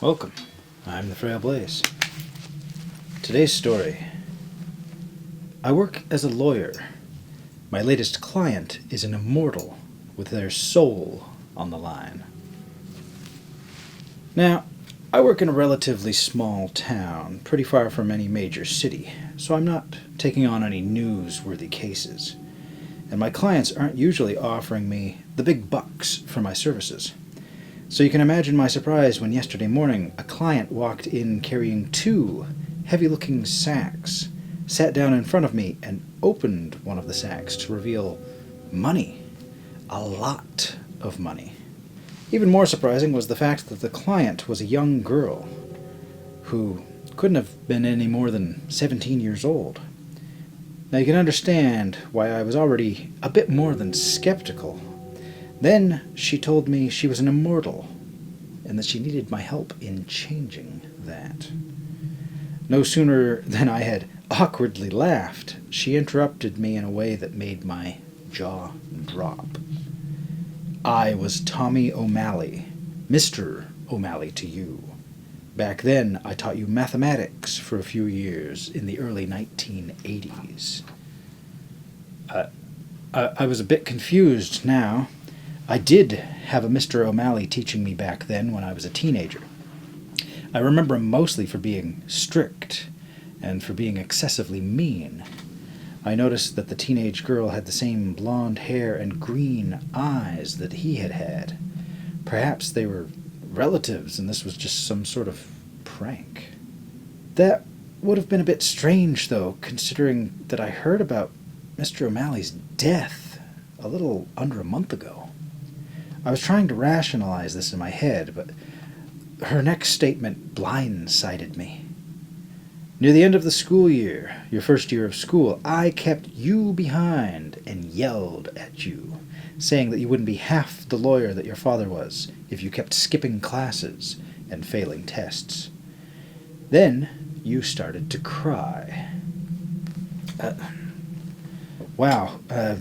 Welcome. I'm the Frail Blaze. Today's story. I work as a lawyer. My latest client is an immortal with their soul on the line. Now, I work in a relatively small town, pretty far from any major city, so I'm not taking on any newsworthy cases. And my clients aren't usually offering me the big bucks for my services. So you can imagine my surprise when yesterday morning a client walked in carrying two heavy-looking sacks, sat down in front of me, and opened one of the sacks to reveal money. A lot of money. Even more surprising was the fact that the client was a young girl who couldn't have been any more than 17 years old. Now you can understand why I was already a bit more than skeptical. Then she told me she was an immortal, and that she needed my help in changing that. No sooner than I had awkwardly laughed, she interrupted me in a way that made my jaw drop. I was Tommy O'Malley, Mr. O'Malley to you. Back then, I taught you mathematics for a few years in the early 1980s. I was a bit confused now. I did have a Mr. O'Malley teaching me back then when I was a teenager. I remember him mostly for being strict and for being excessively mean. I noticed that the teenage girl had the same blonde hair and green eyes that he had had. Perhaps they were relatives and this was just some sort of prank. That would have been a bit strange, though, considering that I heard about Mr. O'Malley's death a little under a month ago. I was trying to rationalize this in my head, but her next statement blindsided me. Near the end of the school year, your first year of school, I kept you behind and yelled at you, saying that you wouldn't be half the lawyer that your father was if you kept skipping classes and failing tests. Then you started to cry.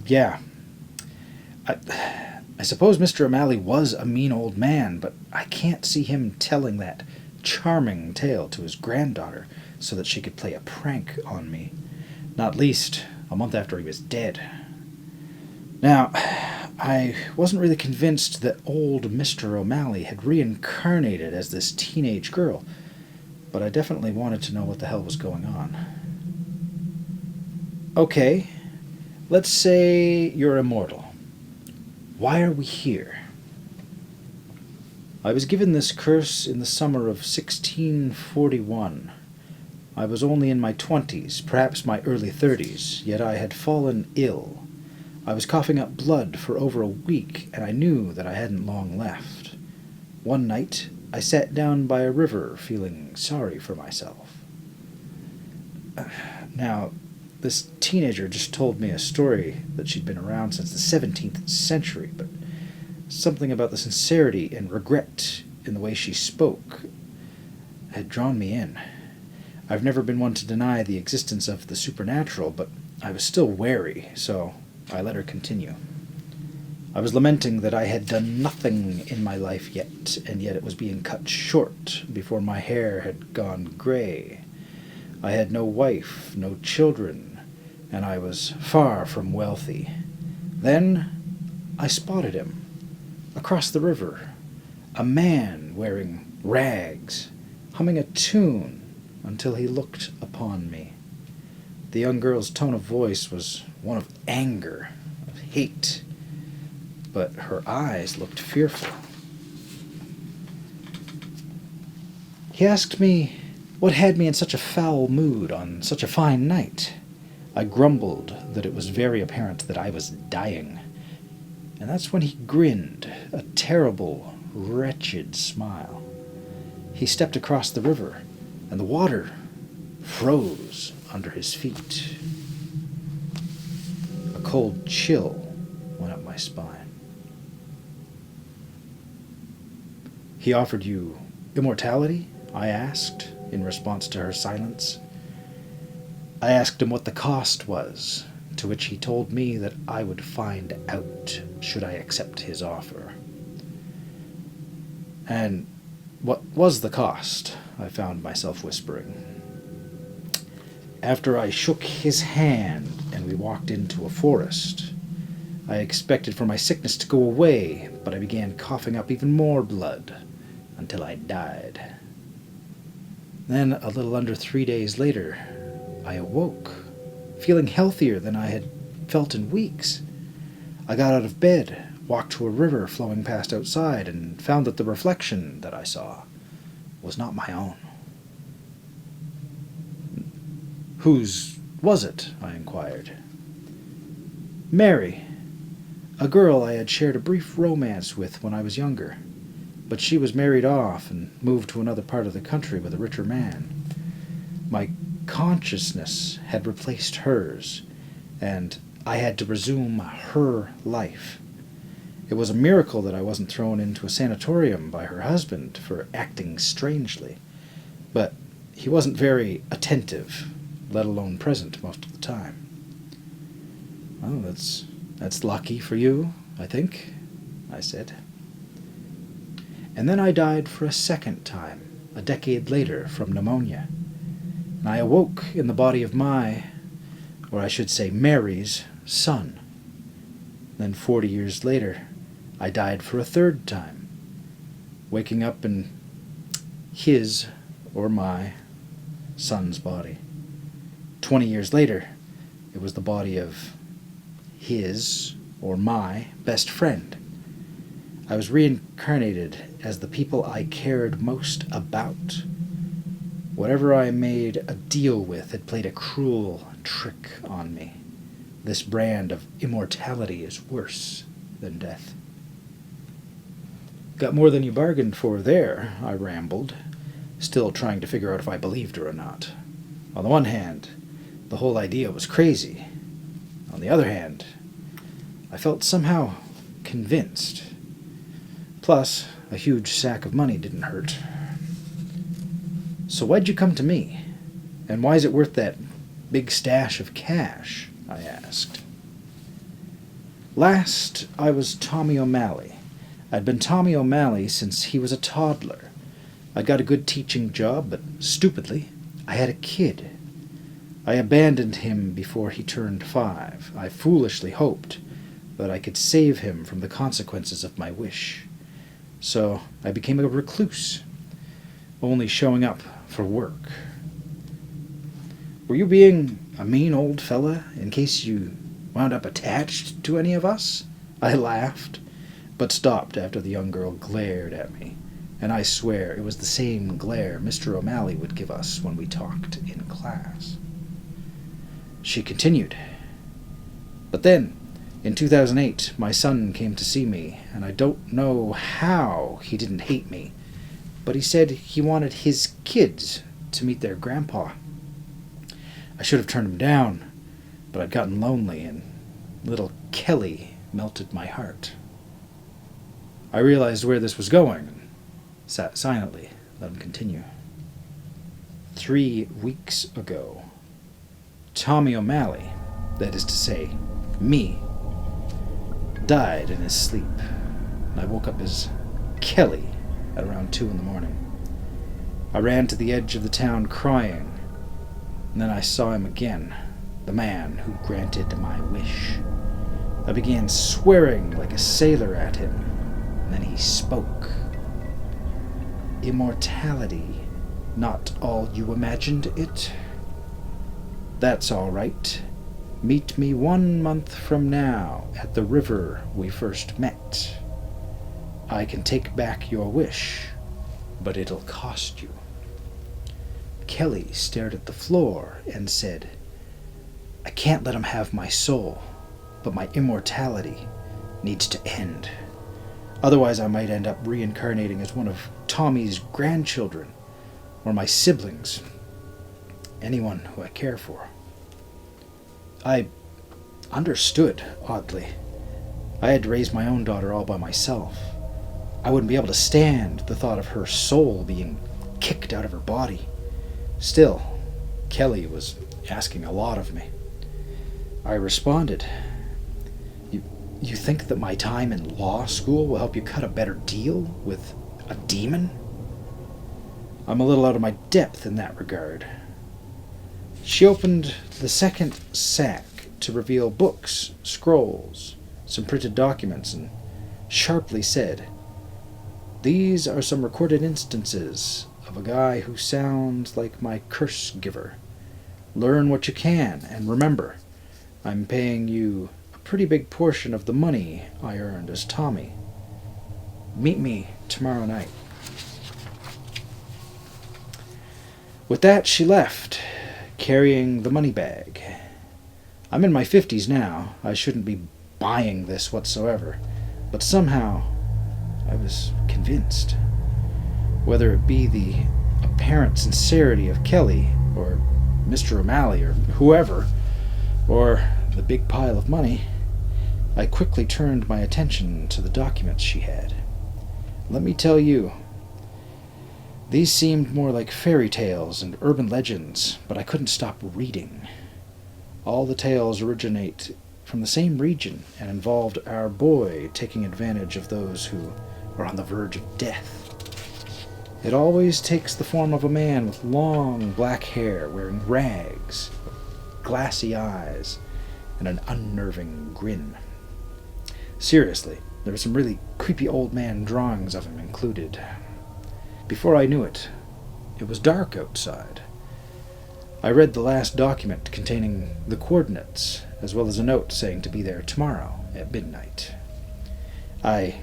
Yeah. I suppose Mr. O'Malley was a mean old man, but I can't see him telling that charming tale to his granddaughter so that she could play a prank on me, not least a month after he was dead. Now, I wasn't really convinced that old Mr. O'Malley had reincarnated as this teenage girl, but I definitely wanted to know what the hell was going on. Okay, let's say you're immortal. Why are we here? I was given this curse in the summer of 1641. I was only in my 20s, perhaps my early 30s, yet I had fallen ill. I was coughing up blood for over a week, and I knew that I hadn't long left. One night, I sat down by a river, feeling sorry for myself. Now, this teenager just told me a story that she'd been around since the 17th century, but something about the sincerity and regret in the way she spoke had drawn me in. I've never been one to deny the existence of the supernatural, but I was still wary, so I let her continue. I was lamenting that I had done nothing in my life yet, and yet it was being cut short before my hair had gone gray. I had no wife, no children, and I was far from wealthy. Then I spotted him, across the river, a man wearing rags, humming a tune until he looked upon me. The young girl's tone of voice was one of anger, of hate, but her eyes looked fearful. He asked me what had me in such a foul mood on such a fine night. I grumbled that it was very apparent that I was dying, and that's when he grinned, a terrible, wretched smile. He stepped across the river, and the water froze under his feet. A cold chill went up my spine. He offered you immortality? I asked, in response to her silence. I asked him what the cost was, to which he told me that I would find out should I accept his offer. And What was the cost? I found myself whispering. After I shook his hand and we walked into a forest, I expected for my sickness to go away, but I began coughing up even more blood until I died. Then, a little under 3 days later, I awoke, feeling healthier than I had felt in weeks. I got out of bed, walked to a river flowing past outside, and found that the reflection that I saw was not my own. Whose was it? I inquired. Mary, a girl I had shared a brief romance with when I was younger, but she was married off and moved to another part of the country with a richer man. My consciousness had replaced hers, and I had to resume her life. It was a miracle that I wasn't thrown into a sanatorium by her husband for acting strangely, but he wasn't very attentive, let alone present most of the time. Well, that's lucky for you, I think, I said. And then I died for a second time, a decade later, from pneumonia. And I awoke in the body of or I should say Mary's, son. Then 40 years later, I died for a third time, waking up in his, or my, son's body. 20 years later, it was the body of his, or my, best friend. I was reincarnated as the people I cared most about. Whatever I made a deal with had played a cruel trick on me. This brand of immortality is worse than death. Got more than you bargained for there, I rambled, still trying to figure out if I believed her or not. On the one hand, the whole idea was crazy. On the other hand, I felt somehow convinced. Plus, a huge sack of money didn't hurt. So why'd you come to me? And why is it worth that big stash of cash? I asked. Last, I was Tommy O'Malley. I'd been Tommy O'Malley since he was a toddler. I got a good teaching job, but stupidly, I had a kid. I abandoned him before he turned 5. I foolishly hoped that I could save him from the consequences of my wish. So I became a recluse, only showing up for work. Were you being a mean old fella in case you wound up attached to any of us? I laughed, but stopped after the young girl glared at me, and I swear it was the same glare Mr. O'Malley would give us when we talked in class. She continued. But then, in 2008, my son came to see me, and I don't know how he didn't hate me, but he said he wanted his kids to meet their grandpa. I should have turned him down, but I'd gotten lonely, and little Kelly melted my heart. I realized where this was going, and sat silently, let him continue. 3 weeks ago, Tommy O'Malley, that is to say, me, died in his sleep, and I woke up as Kelly at around 2 in the morning. I ran to the edge of the town crying, and then I saw him again, the man who granted my wish. I began swearing like a sailor at him, and then he spoke. Immortality, not all you imagined it? That's all right. Meet me 1 month from now at the river we first met. I can take back your wish, but it'll cost you. Kelly stared at the floor and said, I can't let him have my soul, but my immortality needs to end. Otherwise I might end up reincarnating as one of Tommy's grandchildren, or my siblings, anyone who I care for. I understood, oddly. I had to raise my own daughter all by myself. I wouldn't be able to stand the thought of her soul being kicked out of her body. Still, Kelly was asking a lot of me. I responded, You think that my time in law school will help you cut a better deal with a demon? I'm a little out of my depth in that regard. She opened the second sack to reveal books, scrolls, some printed documents, and sharply said, "These are some recorded instances of a guy who sounds like my curse giver. Learn what you can, and remember, I'm paying you a pretty big portion of the money I earned as Tommy. Meet me tomorrow night." With that, she left, carrying the money bag. I'm in my 50s now. I shouldn't be buying this whatsoever, but somehow I was convinced. Whether it be the apparent sincerity of Kelly, or Mr. O'Malley, or whoever, or the big pile of money, I quickly turned my attention to the documents she had. Let me tell you, these seemed more like fairy tales and urban legends, but I couldn't stop reading. All the tales originate from the same region and involved our boy taking advantage of those who are on the verge of death. It always takes the form of a man with long black hair, wearing rags, glassy eyes, and an unnerving grin. Seriously, there were some really creepy old man drawings of him included. Before I knew it, it was dark outside. I read the last document containing the coordinates, as well as a note saying to be there tomorrow at midnight. I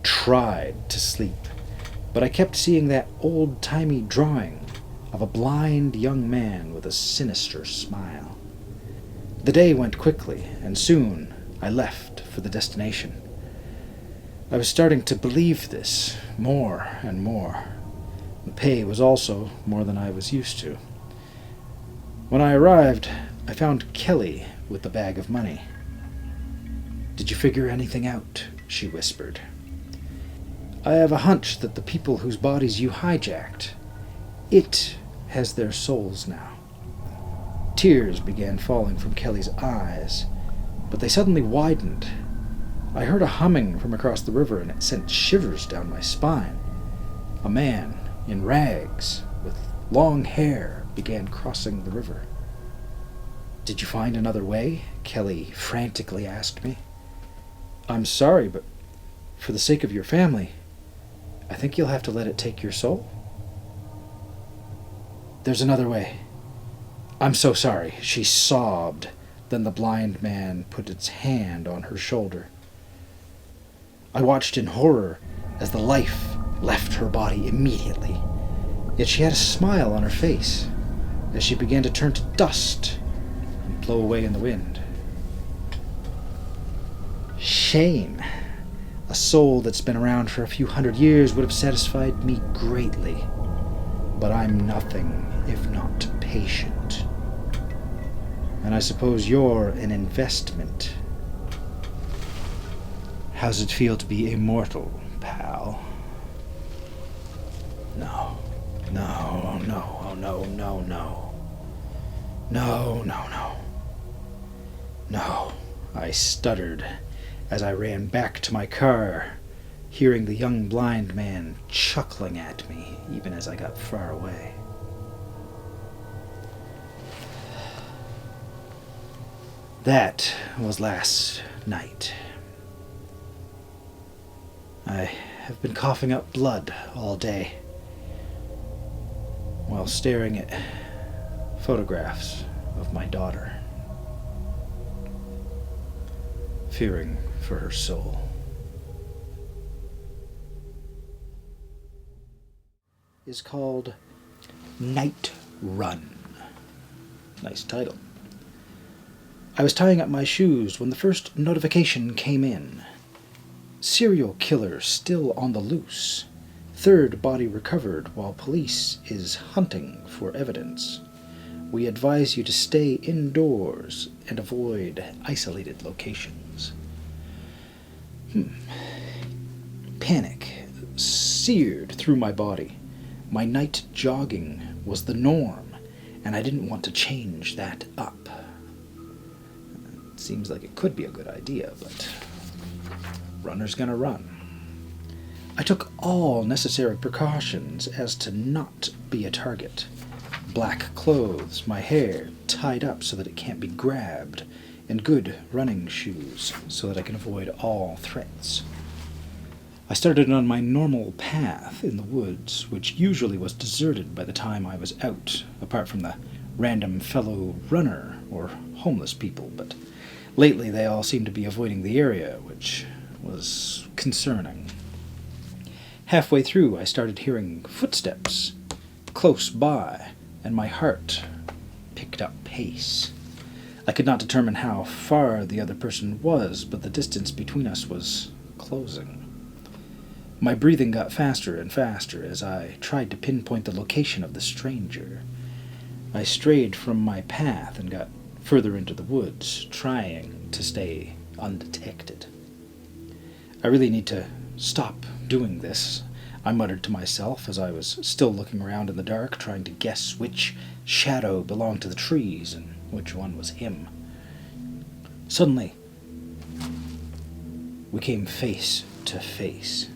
tried to sleep, but I kept seeing that old-timey drawing of a blind young man with a sinister smile. The day went quickly, and soon I left for the destination. I was starting to believe this more and more. The pay was also more than I was used to. When I arrived, I found Kelly with the bag of money. "Did you figure anything out?" she whispered. "I have a hunch that the people whose bodies you hijacked, it has their souls now." Tears began falling from Kelly's eyes, but they suddenly widened. I heard a humming from across the river, and it sent shivers down my spine. A man in rags, with long hair, began crossing the river. "Did you find another way?" Kelly frantically asked me. "I'm sorry, but for the sake of your family, I think you'll have to let it take your soul." "There's another way. I'm so sorry," she sobbed. Then the blind man put its hand on her shoulder. I watched in horror as the life left her body immediately. Yet she had a smile on her face as she began to turn to dust and blow away in the wind. Shame. A soul that's been around for a few hundred years would have satisfied me greatly. But I'm nothing if not patient. And I suppose you're an investment. How's it feel to be immortal, pal? No. No, no, oh no, no, no. No, no, no. No, I stuttered as I ran back to my car, hearing the young blind man chuckling at me even as I got far away. That was last night. I have been coughing up blood all day while staring at photographs of my daughter, fearing for her soul. Is called Night Run. Nice title. I was tying up my shoes when the first notification came in. Serial killer still on the loose. Third body recovered while police is hunting for evidence. We advise you to stay indoors and avoid isolated locations. Panic seared through my body. My night jogging was the norm, and I didn't want to change that up. It seems like it could be a good idea, but runner's gonna run. I took all necessary precautions as to not be a target. Black clothes, my hair tied up so that it can't be grabbed, and good running shoes so that I can avoid all threats. I started on my normal path in the woods, which usually was deserted by the time I was out, apart from the random fellow runner or homeless people, but lately they all seemed to be avoiding the area, which was concerning. Halfway through, I started hearing footsteps close by, and my heart picked up pace. I could not determine how far the other person was, but the distance between us was closing. My breathing got faster and faster as I tried to pinpoint the location of the stranger. I strayed from my path and got further into the woods, trying to stay undetected. I really need to stop doing this, I muttered to myself as I was still looking around in the dark, trying to guess which shadow belonged to the trees and which one was him. Suddenly, we came face to face,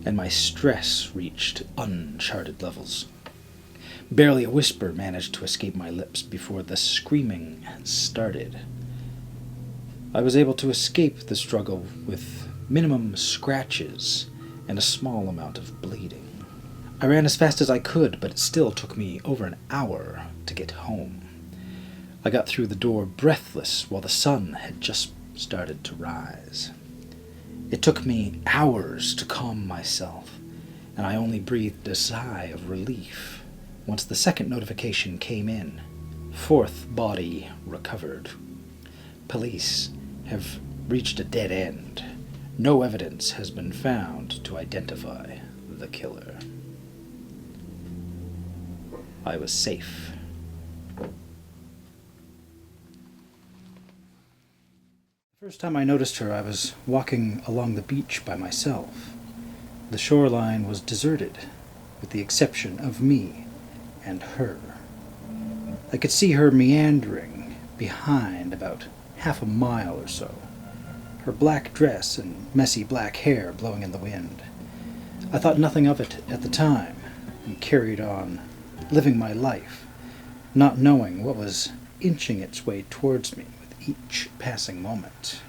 and my stress reached uncharted levels. Barely a whisper managed to escape my lips before the screaming started. I was able to escape the struggle with minimum scratches and a small amount of bleeding. I ran as fast as I could, but it still took me over an hour to get home. I got through the door breathless while the sun had just started to rise. It took me hours to calm myself, and I only breathed a sigh of relief once the second notification came in. Fourth body recovered. Police have reached a dead end. No evidence has been found to identify the killer. I was safe. The first time I noticed her, I was walking along the beach by myself. The shoreline was deserted, with the exception of me and her. I could see her meandering behind about half a mile or so, her black dress and messy black hair blowing in the wind. I thought nothing of it at the time, and carried on living my life, not knowing what was inching its way towards me with each passing moment.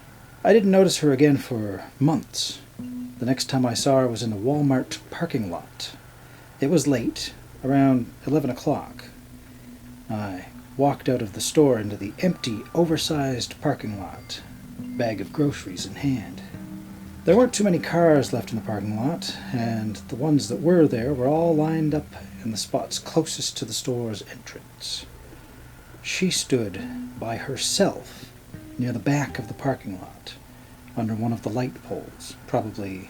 I didn't notice her again for months. The next time I saw her was in a Walmart parking lot. It was late, around 11 o'clock. I walked out of the store into the empty, oversized parking lot, bag of groceries in hand. There weren't too many cars left in the parking lot, and the ones that were there were all lined up in the spots closest to the store's entrance. She stood by herself near the back of the parking lot, under one of the light poles, probably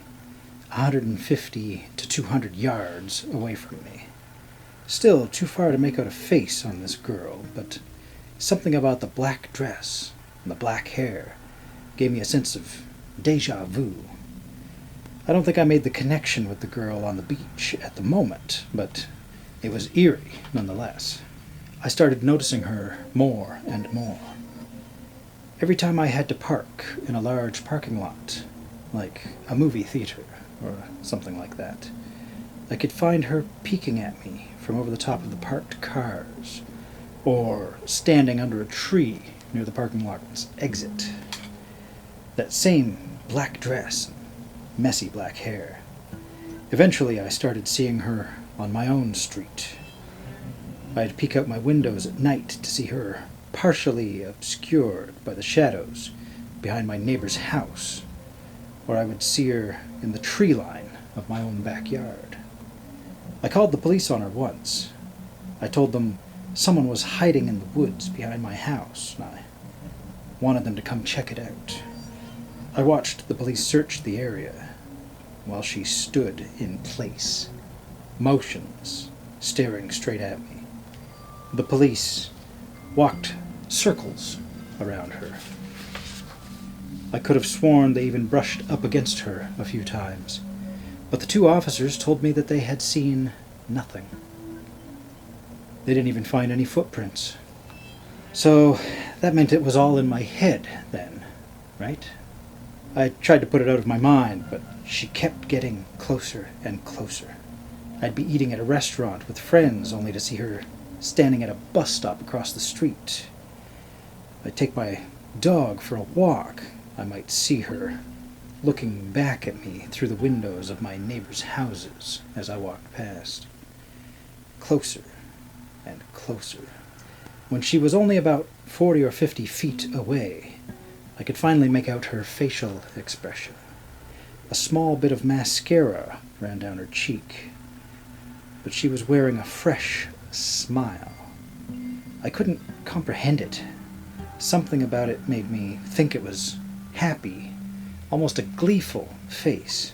150 to 200 yards away from me. Still too far to make out a face on this girl, but something about the black dress and the black hair gave me a sense of déjà vu. I don't think I made the connection with the girl on the beach at the moment, but it was eerie nonetheless. I started noticing her more and more. Every time I had to park in a large parking lot, like a movie theater or something like that, I could find her peeking at me from over the top of the parked cars, or standing under a tree near the parking lot's exit. That same black dress and messy black hair. Eventually I started seeing her on my own street. I'd peek out my windows at night to see her partially obscured by the shadows behind my neighbor's house, or I would see her in the tree line of my own backyard. I called the police on her once. I told them someone was hiding in the woods behind my house, and I wanted them to come check it out. I watched the police search the area while she stood in place, motionless, staring straight at me. The police walked circles around her. I could have sworn they even brushed up against her a few times, but the two officers told me that they had seen nothing. They didn't even find any footprints. So that meant it was all in my head then, right? I tried to put it out of my mind, but She kept getting closer and closer. I'd be eating at a restaurant with friends only to see her standing at a bus stop across the street. I'd take my dog for a walk. I might see her looking back at me through the windows of my neighbors' houses as I walked past. Closer and closer. When she was only about 40 or 50 feet away, I could finally make out her facial expression. A small bit of mascara ran down her cheek, but she was wearing a fresh smile. I couldn't comprehend it. Something about it made me think it was happy, almost a gleeful face.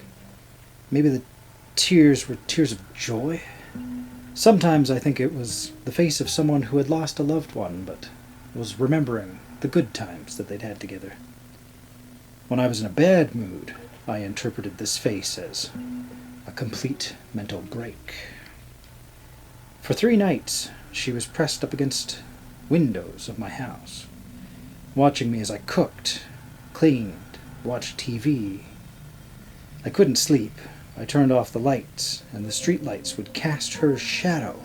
Maybe the tears were tears of joy? Sometimes I think it was the face of someone who had lost a loved one, but was remembering the good times that they'd had together. When I was in a bad mood, I interpreted this face as a complete mental break. For 3 nights, she was pressed up against windows of my house, watching me as I cooked, cleaned, watched TV. I couldn't sleep. I turned off the lights, and the street lights would cast her shadow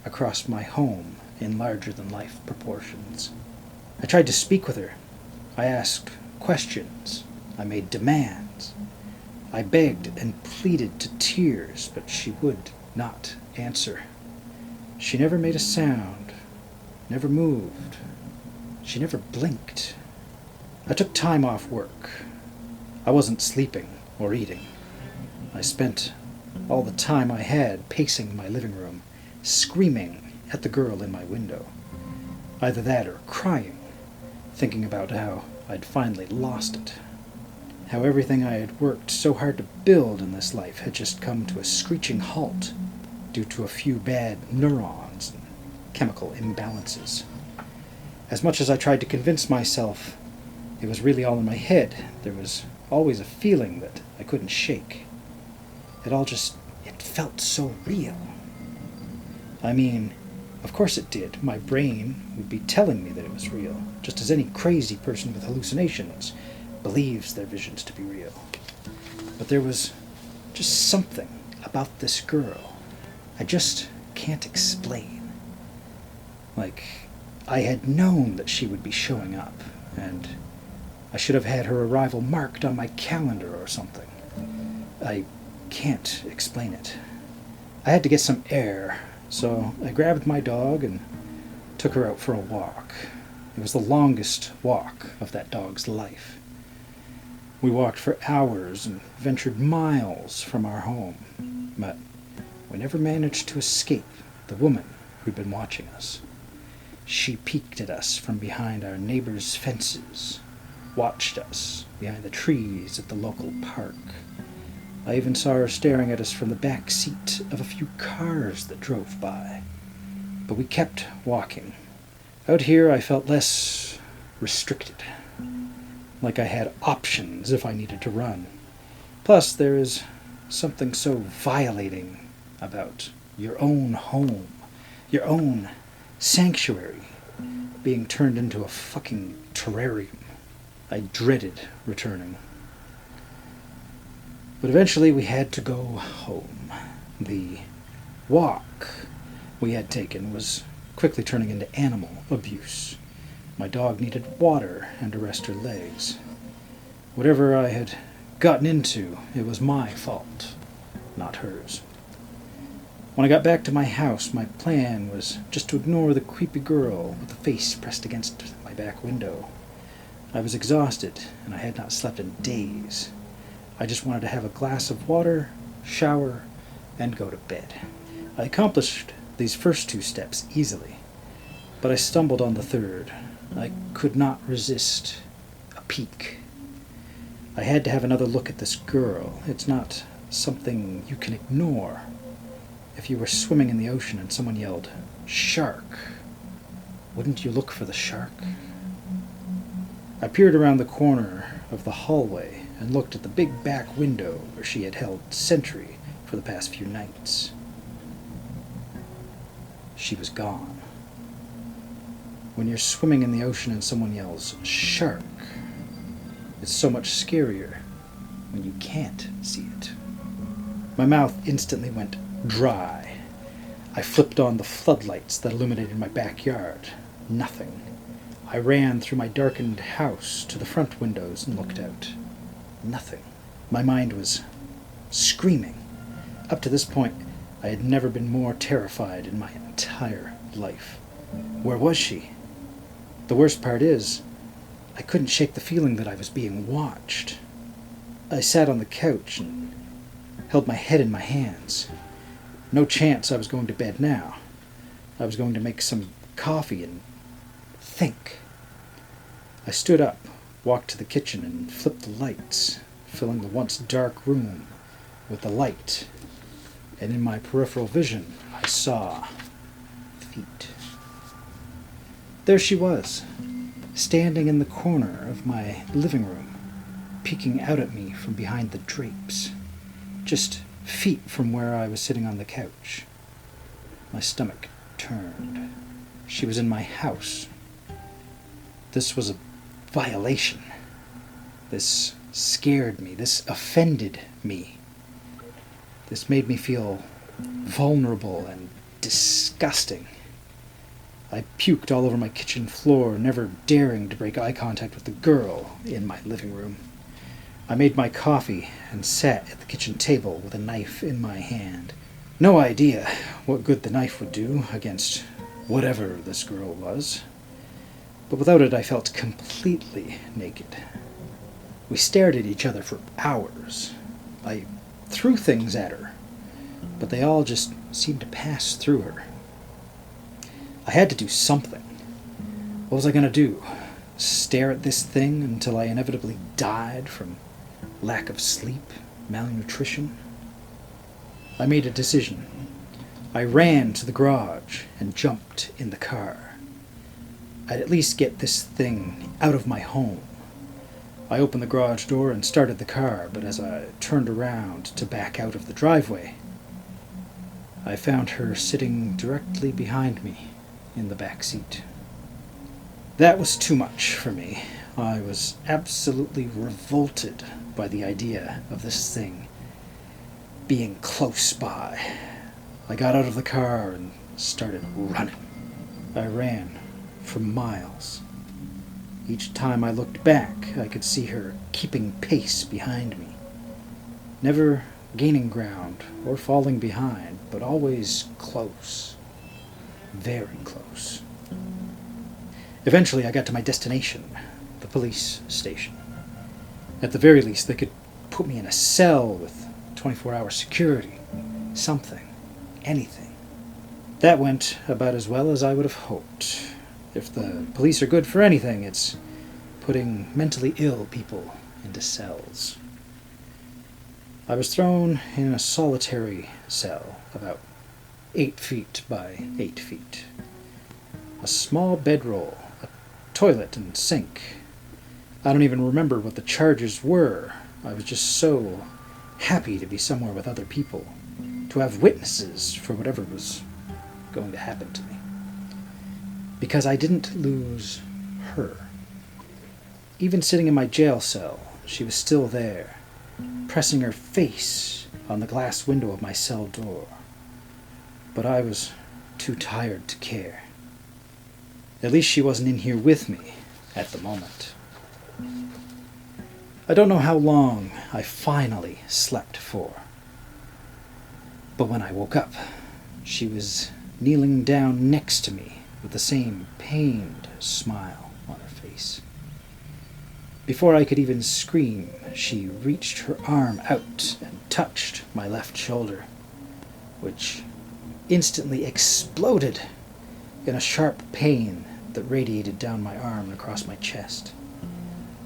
across my home in larger-than-life proportions. I tried to speak with her. I asked questions. I made demands. I begged and pleaded to tears, but she would not answer. She never made a sound, never moved. She never blinked. I took time off work. I wasn't sleeping or eating. I spent all the time I had pacing my living room, screaming at the girl in my window. Either that or crying, thinking about how I'd finally lost it. How everything I had worked so hard to build in this life had just come to a screeching halt due to a few bad neurons and chemical imbalances. As much as I tried to convince myself it was really all in my head, there was always a feeling that I couldn't shake. It felt so real. I mean, of course it did. My brain would be telling me that it was real, just as any crazy person with hallucinations believes their visions to be real. But there was just something about this girl I just can't explain. Like, I had known that she would be showing up, and I should have had her arrival marked on my calendar or something. I can't explain it. I had to get some air, so I grabbed my dog and took her out for a walk. It was the longest walk of that dog's life. We walked for hours and ventured miles from our home, but we never managed to escape the woman who'd been watching us. She peeked at us from behind our neighbors' fences, watched us behind the trees at the local park. I even saw her staring at us from the back seat of a few cars that drove by. But we kept walking. Out here I felt less restricted, like I had options if I needed to run. Plus, there is something so violating about your own home, your own sanctuary, being turned into a fucking terrarium. I dreaded returning. But eventually we had to go home. The walk we had taken was quickly turning into animal abuse. My dog needed water and to rest her legs. Whatever I had gotten into, it was my fault, not hers. When I got back to my house, my plan was just to ignore the creepy girl with the face pressed against my back window. I was exhausted, and I had not slept in days. I just wanted to have a glass of water, shower, and go to bed. I accomplished these first 2 steps easily, but I stumbled on the third. I could not resist a peek. I had to have another look at this girl. It's not something you can ignore. If you were swimming in the ocean and someone yelled, "Shark," wouldn't you look for the shark? I peered around the corner of the hallway and looked at the big back window where she had held sentry for the past few nights. She was gone. When you're swimming in the ocean and someone yells, "Shark," it's so much scarier when you can't see it. My mouth instantly went dry. I flipped on the floodlights that illuminated my backyard. Nothing. I ran through my darkened house to the front windows and looked out. Nothing. My mind was screaming. Up to this point, I had never been more terrified in my entire life. Where was she? The worst part is, I couldn't shake the feeling that I was being watched. I sat on the couch and held my head in my hands. No chance I was going to bed now. I was going to make some coffee and think. I stood up, walked to the kitchen, and flipped the lights, filling the once dark room with the light. And in my peripheral vision, I saw feet. There she was, standing in the corner of my living room, peeking out at me from behind the drapes, just feet from where I was sitting on the couch. My stomach turned. She was in my house. This was a violation. This scared me. This offended me. This made me feel vulnerable and disgusting. I puked all over my kitchen floor, never daring to break eye contact with the girl in my living room. I made my coffee and sat at the kitchen table with a knife in my hand. No idea what good the knife would do against whatever this girl was. But without it, I felt completely naked. We stared at each other for hours. I threw things at her, but they all just seemed to pass through her. I had to do something. What was I going to do? Stare at this thing until I inevitably died from lack of sleep, malnutrition? I made a decision. I ran to the garage and jumped in the car. I'd at least get this thing out of my home. I opened the garage door and started the car, but as I turned around to back out of the driveway, I found her sitting directly behind me in the back seat. That was too much for me. I was absolutely revolted by the idea of this thing being close by. I got out of the car and started running. I ran for miles. Each time I looked back, I could see her keeping pace behind me, never gaining ground or falling behind, but always close. Very close. Eventually I got to my destination, the police station. At the very least, they could put me in a cell with 24-hour security. Something. Anything. That went about as well as I would have hoped. If the police are good for anything, it's putting mentally ill people into cells. I was thrown in a solitary cell, about 8 feet by 8 feet. A small bedroll, a toilet and sink. I don't even remember what the charges were. I was just so happy to be somewhere with other people, to have witnesses for whatever was going to happen to me. Because I didn't lose her. Even sitting in my jail cell, she was still there, pressing her face on the glass window of my cell door. But I was too tired to care. At least she wasn't in here with me at the moment. I don't know how long I finally slept for. But when I woke up, she was kneeling down next to me with the same pained smile on her face. Before I could even scream, she reached her arm out and touched my left shoulder, which instantly exploded in a sharp pain that radiated down my arm and across my chest.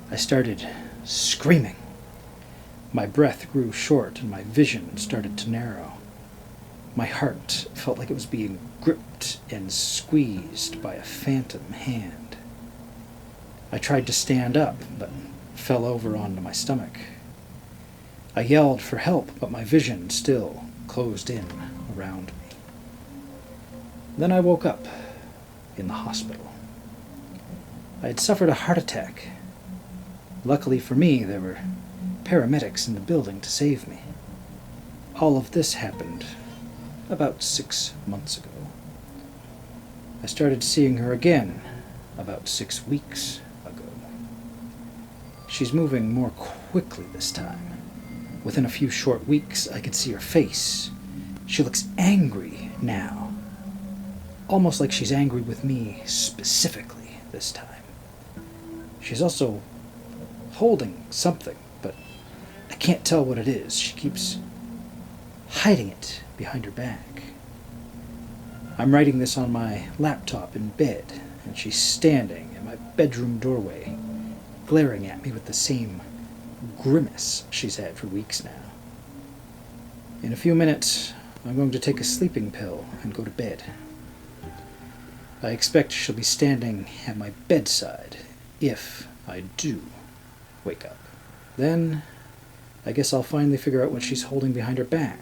I started screaming. My breath grew short and my vision started to narrow. My heart felt like it was being gripped and squeezed by a phantom hand. I tried to stand up, but fell over onto my stomach. I yelled for help, but my vision still closed in around me. Then I woke up in the hospital. I had suffered a heart attack. Luckily for me, there were paramedics in the building to save me. All of this happened about 6 months ago. I started seeing her again about 6 weeks ago. She's moving more quickly this time. Within a few short weeks, I could see her face. She looks angry now. Almost like she's angry with me specifically this time. She's also holding something, but I can't tell what it is. She keeps hiding it behind her back. I'm writing this on my laptop in bed, and she's standing in my bedroom doorway, glaring at me with the same grimace she's had for weeks now. In a few minutes, I'm going to take a sleeping pill and go to bed. I expect she'll be standing at my bedside if I do wake up. Then, I guess I'll finally figure out what she's holding behind her back.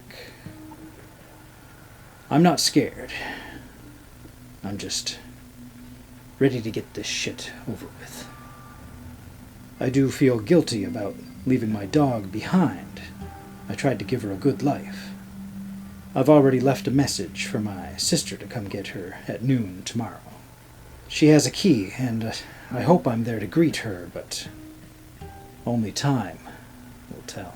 I'm not scared. I'm just ready to get this shit over with. I do feel guilty about leaving my dog behind. I tried to give her a good life. I've already left a message for my sister to come get her at noon tomorrow. She has a key, and I hope I'm there to greet her, but only time will tell.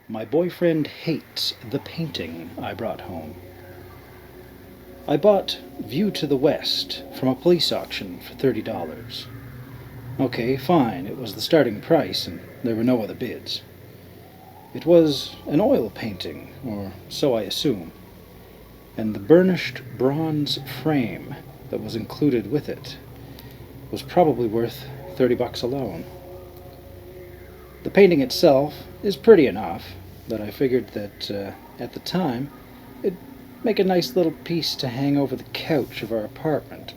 My boyfriend hates the painting I brought home. I bought View to the West from a police auction for $30. Okay, fine, it was the starting price and there were no other bids. It was an oil painting, or so I assume, and the burnished bronze frame that was included with it was probably worth $30 alone. The painting itself is pretty enough that I figured that at the time it'd make a nice little piece to hang over the couch of our apartment,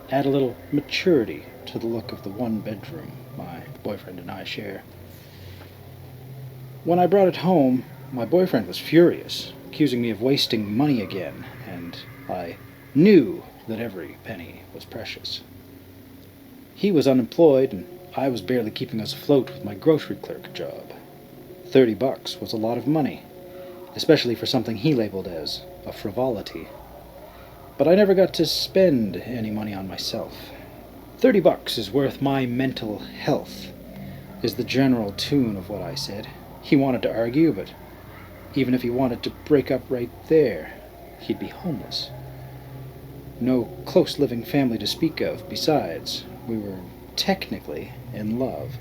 add a little maturity to the look of the one bedroom my boyfriend and I share. When I brought it home, my boyfriend was furious, accusing me of wasting money again, and I knew that every penny was precious. He was unemployed, and I was barely keeping us afloat with my grocery clerk job. $30 was a lot of money, especially for something he labeled as a frivolity. But I never got to spend any money on myself. $30 is worth my mental health, is the general tune of what I said. He wanted to argue, but even if he wanted to break up right there, he'd be homeless. No close living family to speak of. Besides, we were technically in love,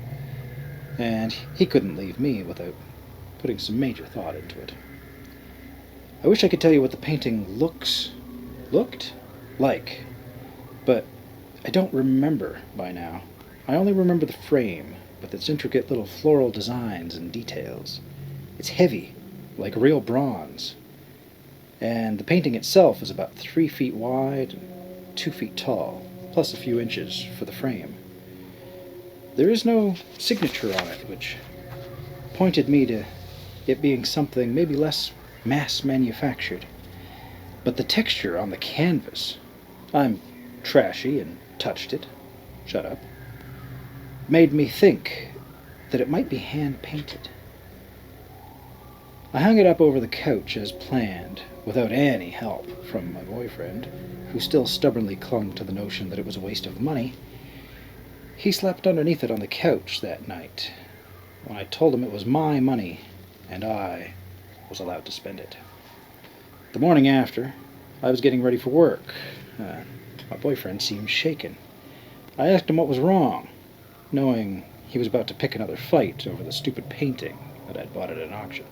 and he couldn't leave me without putting some major thought into it. I wish I could tell you what the painting looked like, but I don't remember by now. I only remember the frame, with its intricate little floral designs and details. It's heavy, like real bronze, and the painting itself is about 3 feet wide and 2 feet tall, plus a few inches for the frame. There is no signature on it, which pointed me to it being something maybe less mass-manufactured. But the texture on the canvas, I'm trashy and touched it, shut up, made me think that it might be hand-painted. I hung it up over the couch as planned, without any help from my boyfriend, who still stubbornly clung to the notion that it was a waste of money. He slept underneath it on the couch that night, when I told him it was my money, and I was allowed to spend it. The morning after, I was getting ready for work. My boyfriend seemed shaken. I asked him what was wrong, knowing he was about to pick another fight over the stupid painting that I'd bought at an auction.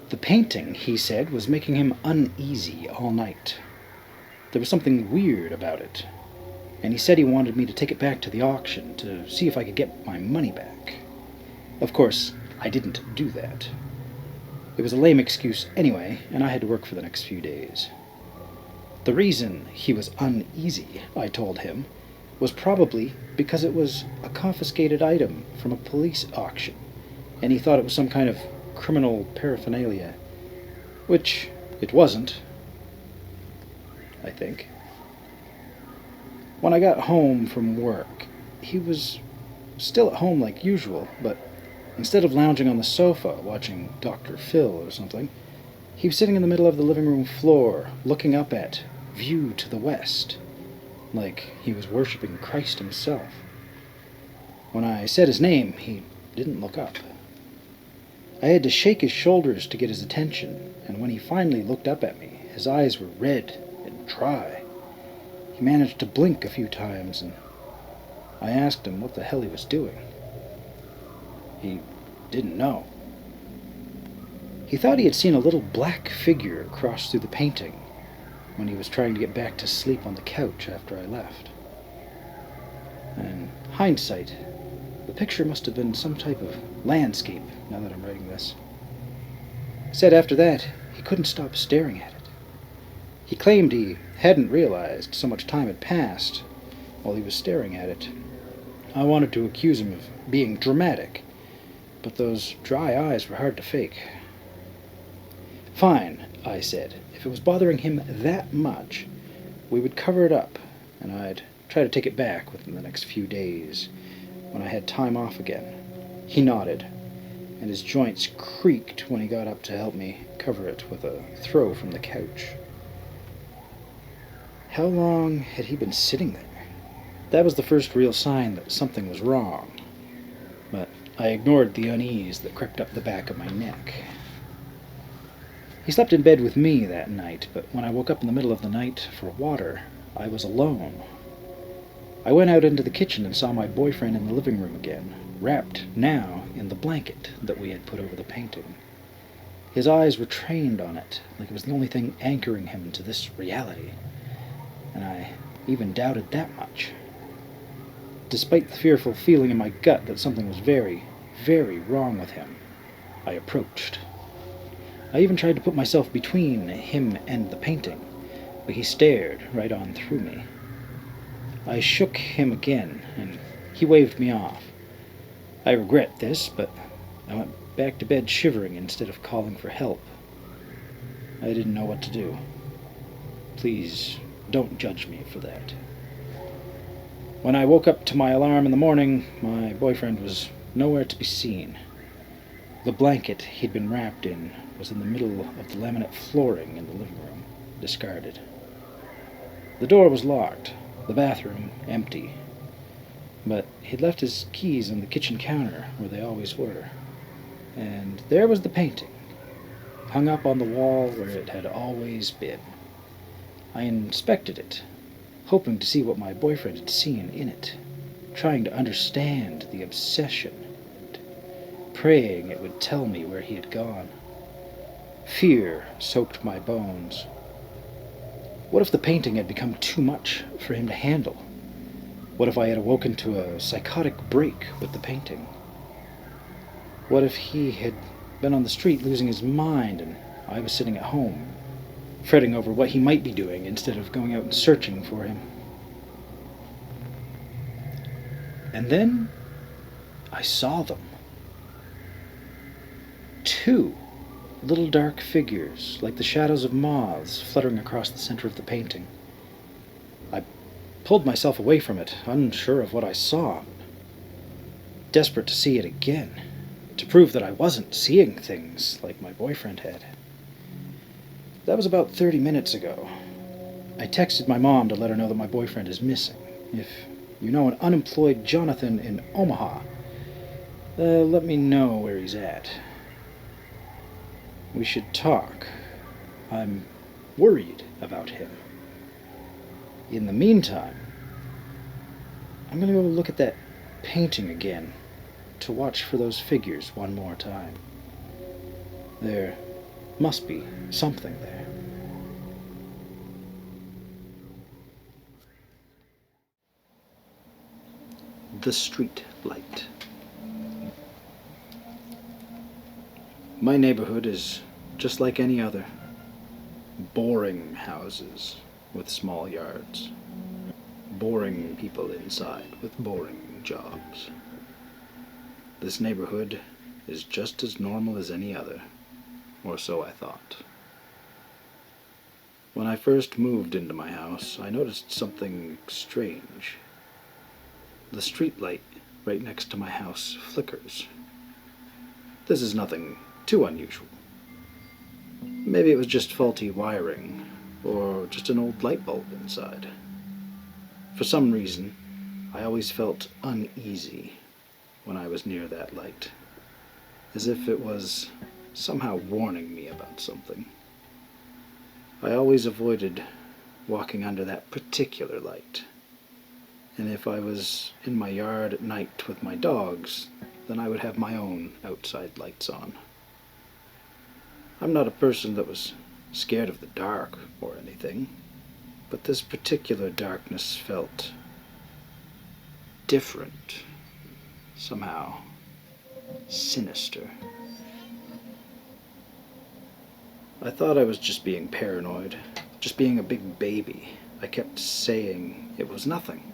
The painting, he said, was making him uneasy all night. There was something weird about it, and he said he wanted me to take it back to the auction to see if I could get my money back. Of course, I didn't do that. It was a lame excuse anyway, and I had to work for the next few days. The reason he was uneasy, I told him, was probably because it was a confiscated item from a police auction, and he thought it was some kind of criminal paraphernalia, which it wasn't, I think. When I got home from work, he was still at home like usual, but instead of lounging on the sofa watching Dr. Phil or something, he was sitting in the middle of the living room floor, looking up at view to the west, like he was worshipping Christ himself. When I said his name, he didn't look up. I had to shake his shoulders to get his attention, and when he finally looked up at me, his eyes were red and dry. He managed to blink a few times, and I asked him what the hell he was doing. He didn't know. He thought he had seen a little black figure cross through the painting when he was trying to get back to sleep on the couch after I left. In hindsight, the picture must have been some type of landscape, now that I'm writing this. He said after that, he couldn't stop staring at it. He claimed he hadn't realized so much time had passed while he was staring at it. I wanted to accuse him of being dramatic, but those dry eyes were hard to fake. Fine, I said. If it was bothering him that much, we would cover it up, and I'd try to take it back within the next few days, when I had time off again. He nodded, and his joints creaked when he got up to help me cover it with a throw from the couch. How long had he been sitting there? That was the first real sign that something was wrong, but I ignored the unease that crept up the back of my neck. He slept in bed with me that night, but when I woke up in the middle of the night for water, I was alone. I went out into the kitchen and saw my boyfriend in the living room again, wrapped now in the blanket that we had put over the painting. His eyes were trained on it, like it was the only thing anchoring him to this reality, and I even doubted that much. Despite the fearful feeling in my gut that something was very, very wrong with him, I approached. I even tried to put myself between him and the painting, but he stared right on through me. I shook him again, and he waved me off. I regret this, but I went back to bed shivering instead of calling for help. I didn't know what to do. Please, don't judge me for that. When I woke up to my alarm in the morning, my boyfriend was nowhere to be seen. The blanket he'd been wrapped in was in the middle of the laminate flooring in the living room, discarded. The door was locked, the bathroom empty, but he'd left his keys on the kitchen counter where they always were. And there was the painting, hung up on the wall where it had always been. I inspected it, hoping to see what my boyfriend had seen in it, trying to understand the obsession, and praying it would tell me where he had gone. Fear soaked my bones. What if the painting had become too much for him to handle? What if I had awoken to a psychotic break with the painting? What if he had been on the street losing his mind and I was sitting at home, fretting over what he might be doing instead of going out and searching for him? And then I saw them. 2 little dark figures, like the shadows of moths fluttering across the center of the painting. I pulled myself away from it, unsure of what I saw, desperate to see it again, to prove that I wasn't seeing things like my boyfriend had. That was about 30 minutes ago. I texted my mom to let her know that my boyfriend is missing. If you know an unemployed Jonathan in Omaha, let me know where he's at. We should talk. I'm worried about him. In the meantime, I'm going to go look at that painting again to watch for those figures one more time. There must be something there. The street light. My neighborhood is just like any other. Boring houses with small yards. Boring people inside with boring jobs. This neighborhood is just as normal as any other, or so I thought. When I first moved into my house, I noticed something strange. The street light right next to my house flickers. This is nothing too unusual. Maybe it was just faulty wiring, or just an old light bulb inside. For some reason, I always felt uneasy when I was near that light, as if it was somehow warning me about something. I always avoided walking under that particular light, and if I was in my yard at night with my dogs, then I would have my own outside lights on. I'm not a person that was scared of the dark or anything, but this particular darkness felt different, somehow sinister. I thought I was just being paranoid, just being a big baby. I kept saying it was nothing.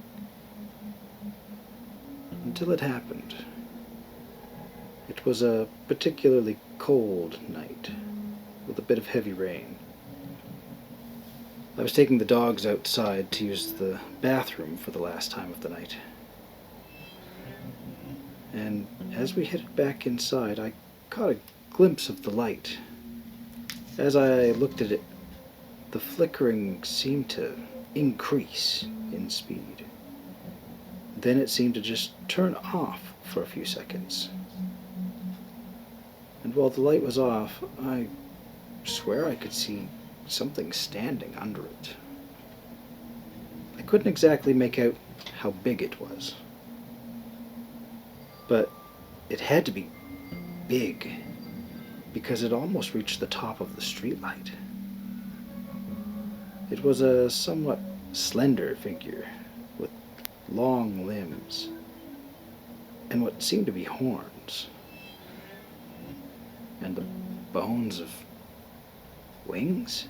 Until it happened. It was a particularly cold night, with a bit of heavy rain. I was taking the dogs outside to use the bathroom for the last time of the night. And as we headed back inside, I caught a glimpse of the light. As I looked at it, the flickering seemed to increase in speed. Then it seemed to just turn off for a few seconds. And while the light was off, I swear I could see something standing under it. I couldn't exactly make out how big it was, but it had to be big, because it almost reached the top of the streetlight. It was a somewhat slender figure, with long limbs, and what seemed to be horns, and the bones of wings?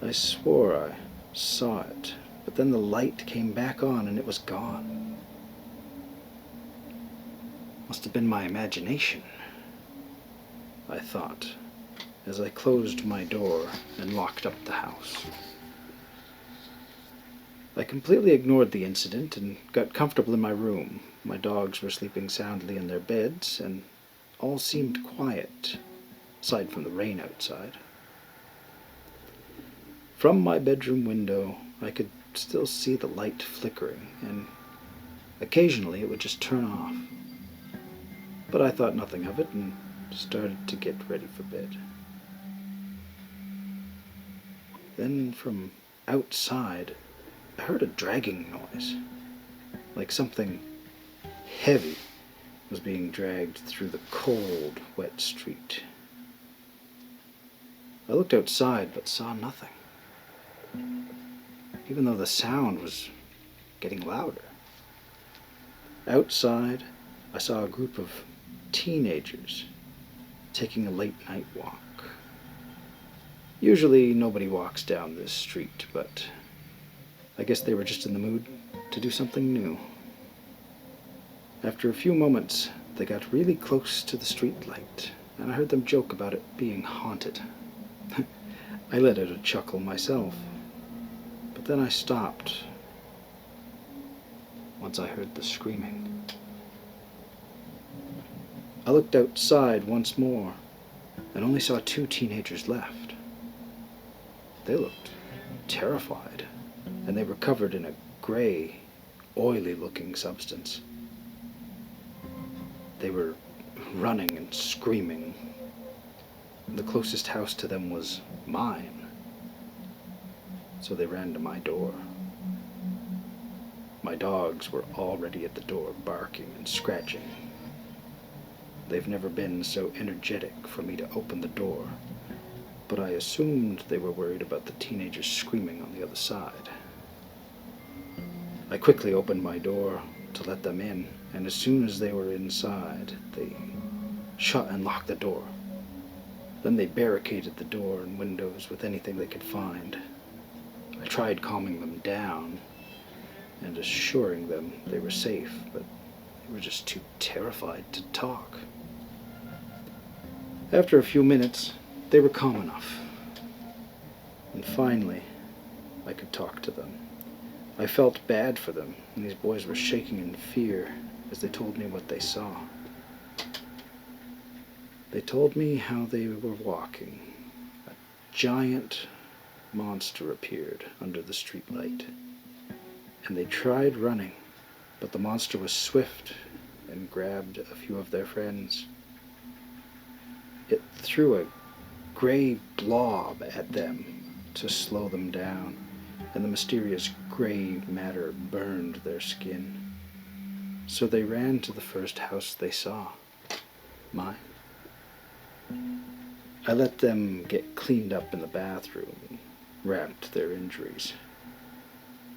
I swore I saw it, but then the light came back on and it was gone. Must have been my imagination, I thought, as I closed my door and locked up the house. I completely ignored the incident and got comfortable in my room. My dogs were sleeping soundly in their beds, and all seemed quiet, aside from the rain outside. From my bedroom window, I could still see the light flickering, and occasionally it would just turn off. But I thought nothing of it and started to get ready for bed. Then from outside, I heard a dragging noise, like something heavy was being dragged through the cold, wet street. I looked outside but saw nothing, even though the sound was getting louder. Outside, I saw a group of teenagers taking a late night walk. Usually nobody walks down this street, but I guess they were just in the mood to do something new. After a few moments, they got really close to the street light, and I heard them joke about it being haunted. I let out a chuckle myself, but then I stopped once I heard the screaming. I looked outside once more and only saw 2 teenagers left. They looked terrified, and they were covered in a gray, oily-looking substance. They were running and screaming. The closest house to them was mine, so they ran to my door. My dogs were already at the door, barking and scratching. They've never been so energetic for me to open the door, but I assumed they were worried about the teenagers screaming on the other side. I quickly opened my door to let them in, and as soon as they were inside, they shut and locked the door. Then they barricaded the door and windows with anything they could find. I tried calming them down and assuring them they were safe, but they were just too terrified to talk. After a few minutes, they were calm enough. And finally, I could talk to them. I felt bad for them, and these boys were shaking in fear as they told me what they saw. They told me how they were walking. A giant monster appeared under the streetlight, and they tried running, but the monster was swift and grabbed a few of their friends. It threw a gray blob at them to slow them down, and the mysterious gray matter burned their skin. So they ran to the first house they saw, mine. I let them get cleaned up in the bathroom and wrapped their injuries.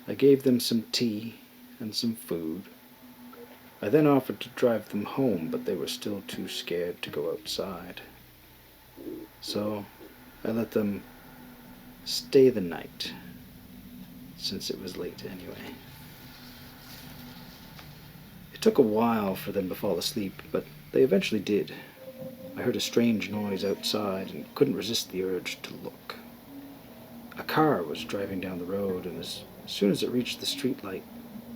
I gave them some tea and some food. I then offered to drive them home, but they were still too scared to go outside. So I let them stay the night, since it was late anyway. It took a while for them to fall asleep, but they eventually did. I heard a strange noise outside and couldn't resist the urge to look. A car was driving down the road, and as soon as it reached the streetlight,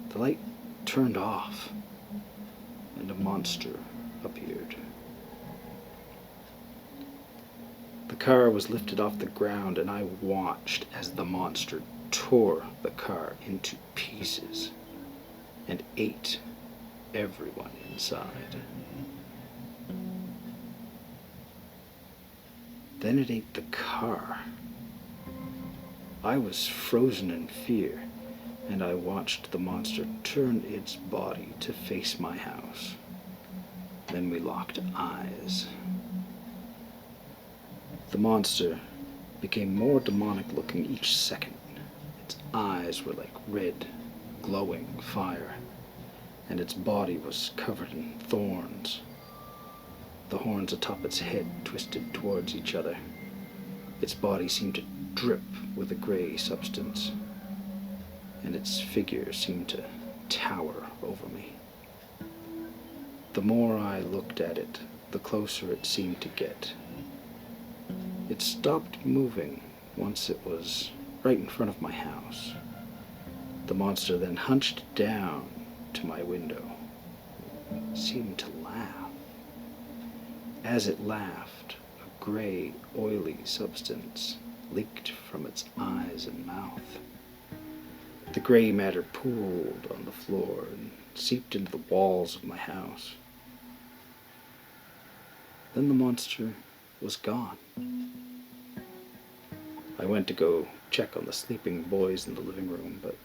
the light turned off, and a monster appeared. The car was lifted off the ground, and I watched as the monster tore the car into pieces and ate everyone inside. Then it ate the car. I was frozen in fear, and I watched the monster turn its body to face my house. Then we locked eyes. The monster became more demonic looking each second. Its eyes were like red, glowing fire, and its body was covered in thorns. The horns atop its head twisted towards each other. Its body seemed to drip with a gray substance, and its figure seemed to tower over me. The more I looked at it, the closer it seemed to get. It stopped moving once it was right in front of my house. The monster then hunched down to my window and seemed to laugh. As it laughed, a gray, oily substance leaked from its eyes and mouth. The gray matter pooled on the floor and seeped into the walls of my house. Then the monster was gone. I went to go check on the sleeping boys in the living room, but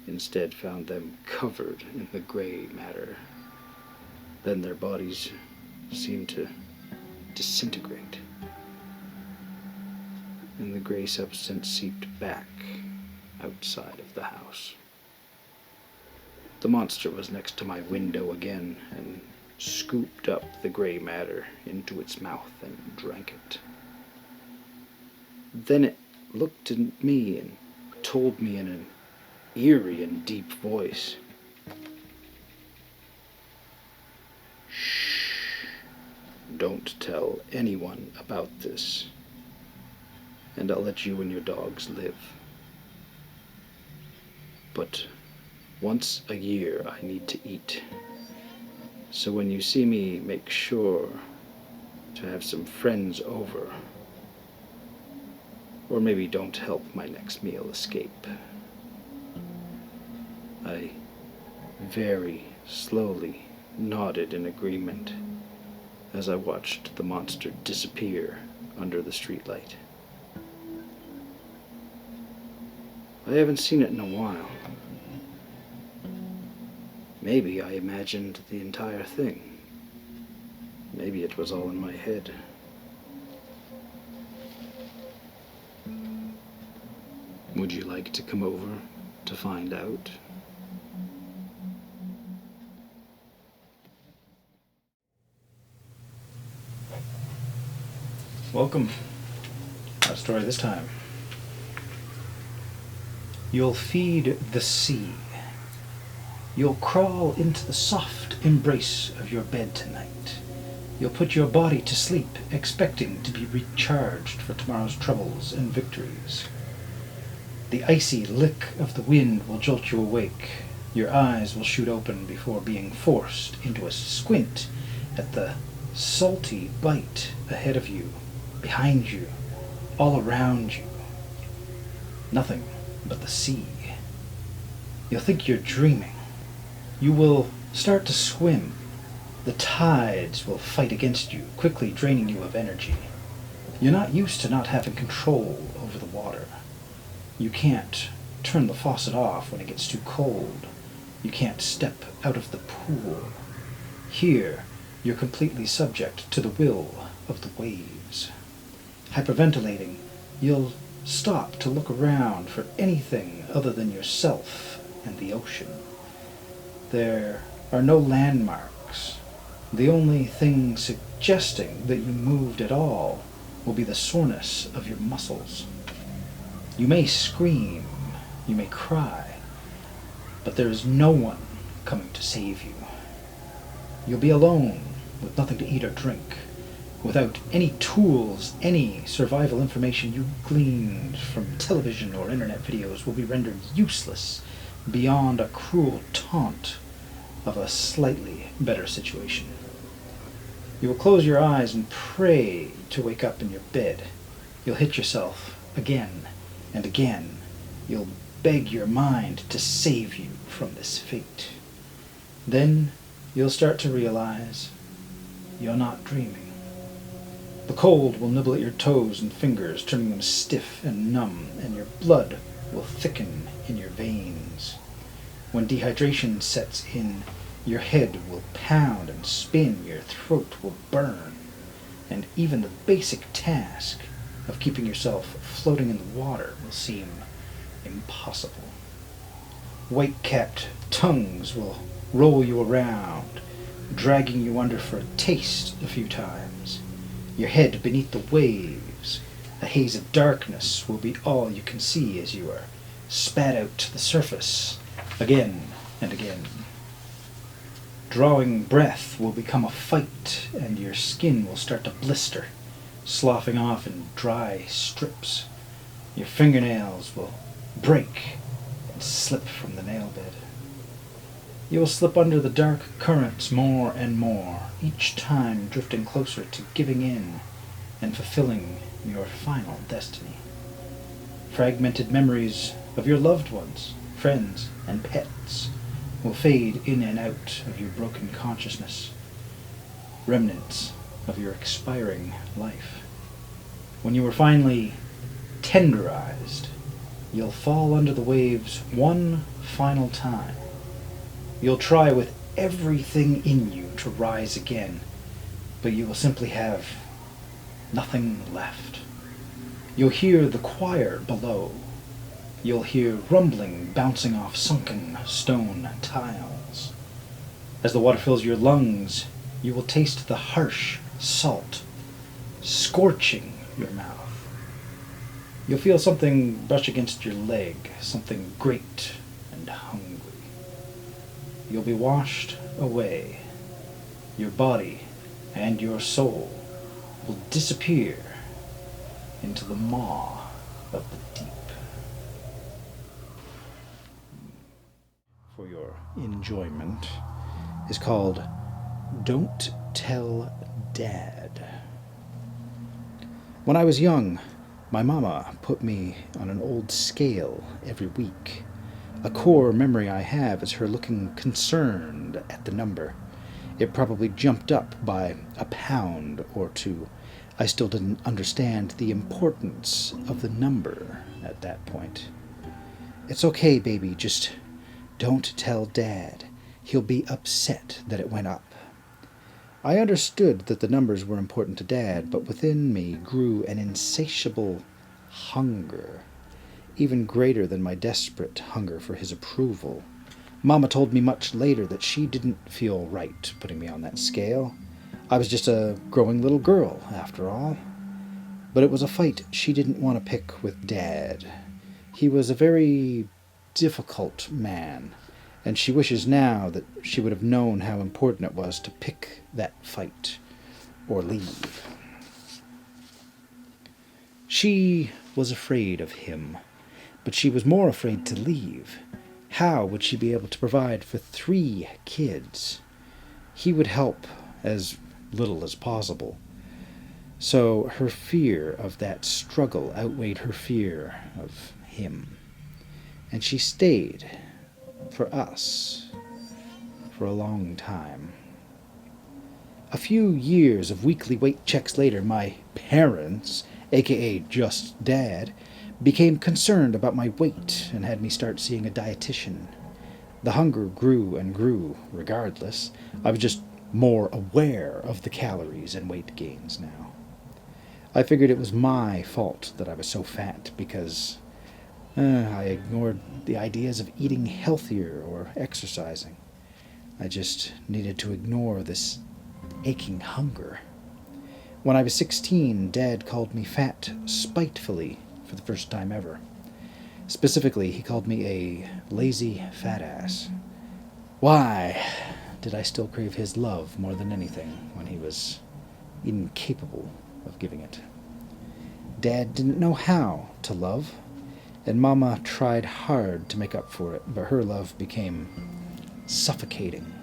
instead found them covered in the gray matter. Then their bodies seemed to disintegrate, and the gray substance seeped back outside of the house. The monster was next to my window again and scooped up the gray matter into its mouth and drank it. Then it looked at me and told me in an eerie and deep voice, "Shh, don't tell anyone about this, and I'll let you and your dogs live. But once a year I need to eat, so when you see me, make sure to have some friends over, or maybe don't help my next meal escape." I very slowly nodded in agreement as I watched the monster disappear under the streetlight. I haven't seen it in a while. Maybe I imagined the entire thing. Maybe it was all in my head. Would you like to come over to find out? Welcome. Our story this time. You'll feed the sea. You'll crawl into the soft embrace of your bed tonight. You'll put your body to sleep, expecting to be recharged for tomorrow's troubles and victories. The icy lick of the wind will jolt you awake. Your eyes will shoot open before being forced into a squint at the salty bite ahead of you, behind you, all around you. Nothing but the sea. You'll think you're dreaming. You will start to swim. The tides will fight against you, quickly draining you of energy. You're not used to not having control over the water. You can't turn the faucet off when it gets too cold. You can't step out of the pool. Here, you're completely subject to the will of the waves. Hyperventilating, you'll stop to look around for anything other than yourself and the ocean. There are no landmarks. The only thing suggesting that you moved at all will be the soreness of your muscles. You may scream, you may cry, but there is no one coming to save you. You'll be alone, with nothing to eat or drink, without any tools. Any survival information you gleaned from television or internet videos will be rendered useless beyond a cruel taunt of a slightly better situation. You will close your eyes and pray to wake up in your bed. You'll hit yourself again and again. You'll beg your mind to save you from this fate. Then you'll start to realize you're not dreaming. The cold will nibble at your toes and fingers, turning them stiff and numb, and your blood will thicken in your veins. When dehydration sets in, your head will pound and spin, your throat will burn, and even the basic task of keeping yourself floating in the water will seem impossible. White-capped tongues will roll you around, dragging you under for a taste a few times. Your head beneath the waves, a haze of darkness will be all you can see as you are spat out to the surface again and again. Drawing breath will become a fight, and your skin will start to blister, sloughing off in dry strips. Your fingernails will break and slip from the nail bed. You will slip under the dark currents more and more, each time drifting closer to giving in and fulfilling your final destiny. Fragmented memories of your loved ones, friends, and pets will fade in and out of your broken consciousness, remnants of your expiring life. When you are finally tenderized, you'll fall under the waves one final time. You'll try with everything in you to rise again, but you will simply have nothing left. You'll hear the choir below. You'll hear rumbling bouncing off sunken stone tiles. As the water fills your lungs, you will taste the harsh salt scorching your mouth. You'll feel something brush against your leg, something great and hungry. You'll be washed away. Your body and your soul will disappear into the maw of the deep. For your enjoyment is called Don't Tell Dad. When I was young, my mama put me on an old scale every week. A core memory I have is her looking concerned at the number. It probably jumped up by a pound or two. I still didn't understand the importance of the number at that point. It's okay, baby, just don't tell Dad. He'll be upset that it went up. I understood that the numbers were important to Dad, but within me grew an insatiable hunger, even greater than my desperate hunger for his approval. Mama told me much later that she didn't feel right putting me on that scale. I was just a growing little girl, after all. But it was a fight she didn't want to pick with Dad. He was a very difficult man, and she wishes now that she would have known how important it was to pick that fight or leave. She was afraid of him, but she was more afraid to leave. How would she be able to provide for 3 kids? He would help as little as possible. So her fear of that struggle outweighed her fear of him. And she stayed for us for a long time. A few years of weekly weight checks later, my parents, aka just Dad, became concerned about my weight and had me start seeing a dietitian. The hunger grew and grew regardless. I was just more aware of the calories and weight gains now. I figured it was my fault that I was so fat because I ignored the ideas of eating healthier or exercising. I just needed to ignore this aching hunger. When I was 16, Dad called me fat spitefully for the first time ever. Specifically, he called me a lazy fat ass. Why did I still crave his love more than anything when he was incapable of giving it? Dad didn't know how to love, and Mama tried hard to make up for it, but her love became suffocating.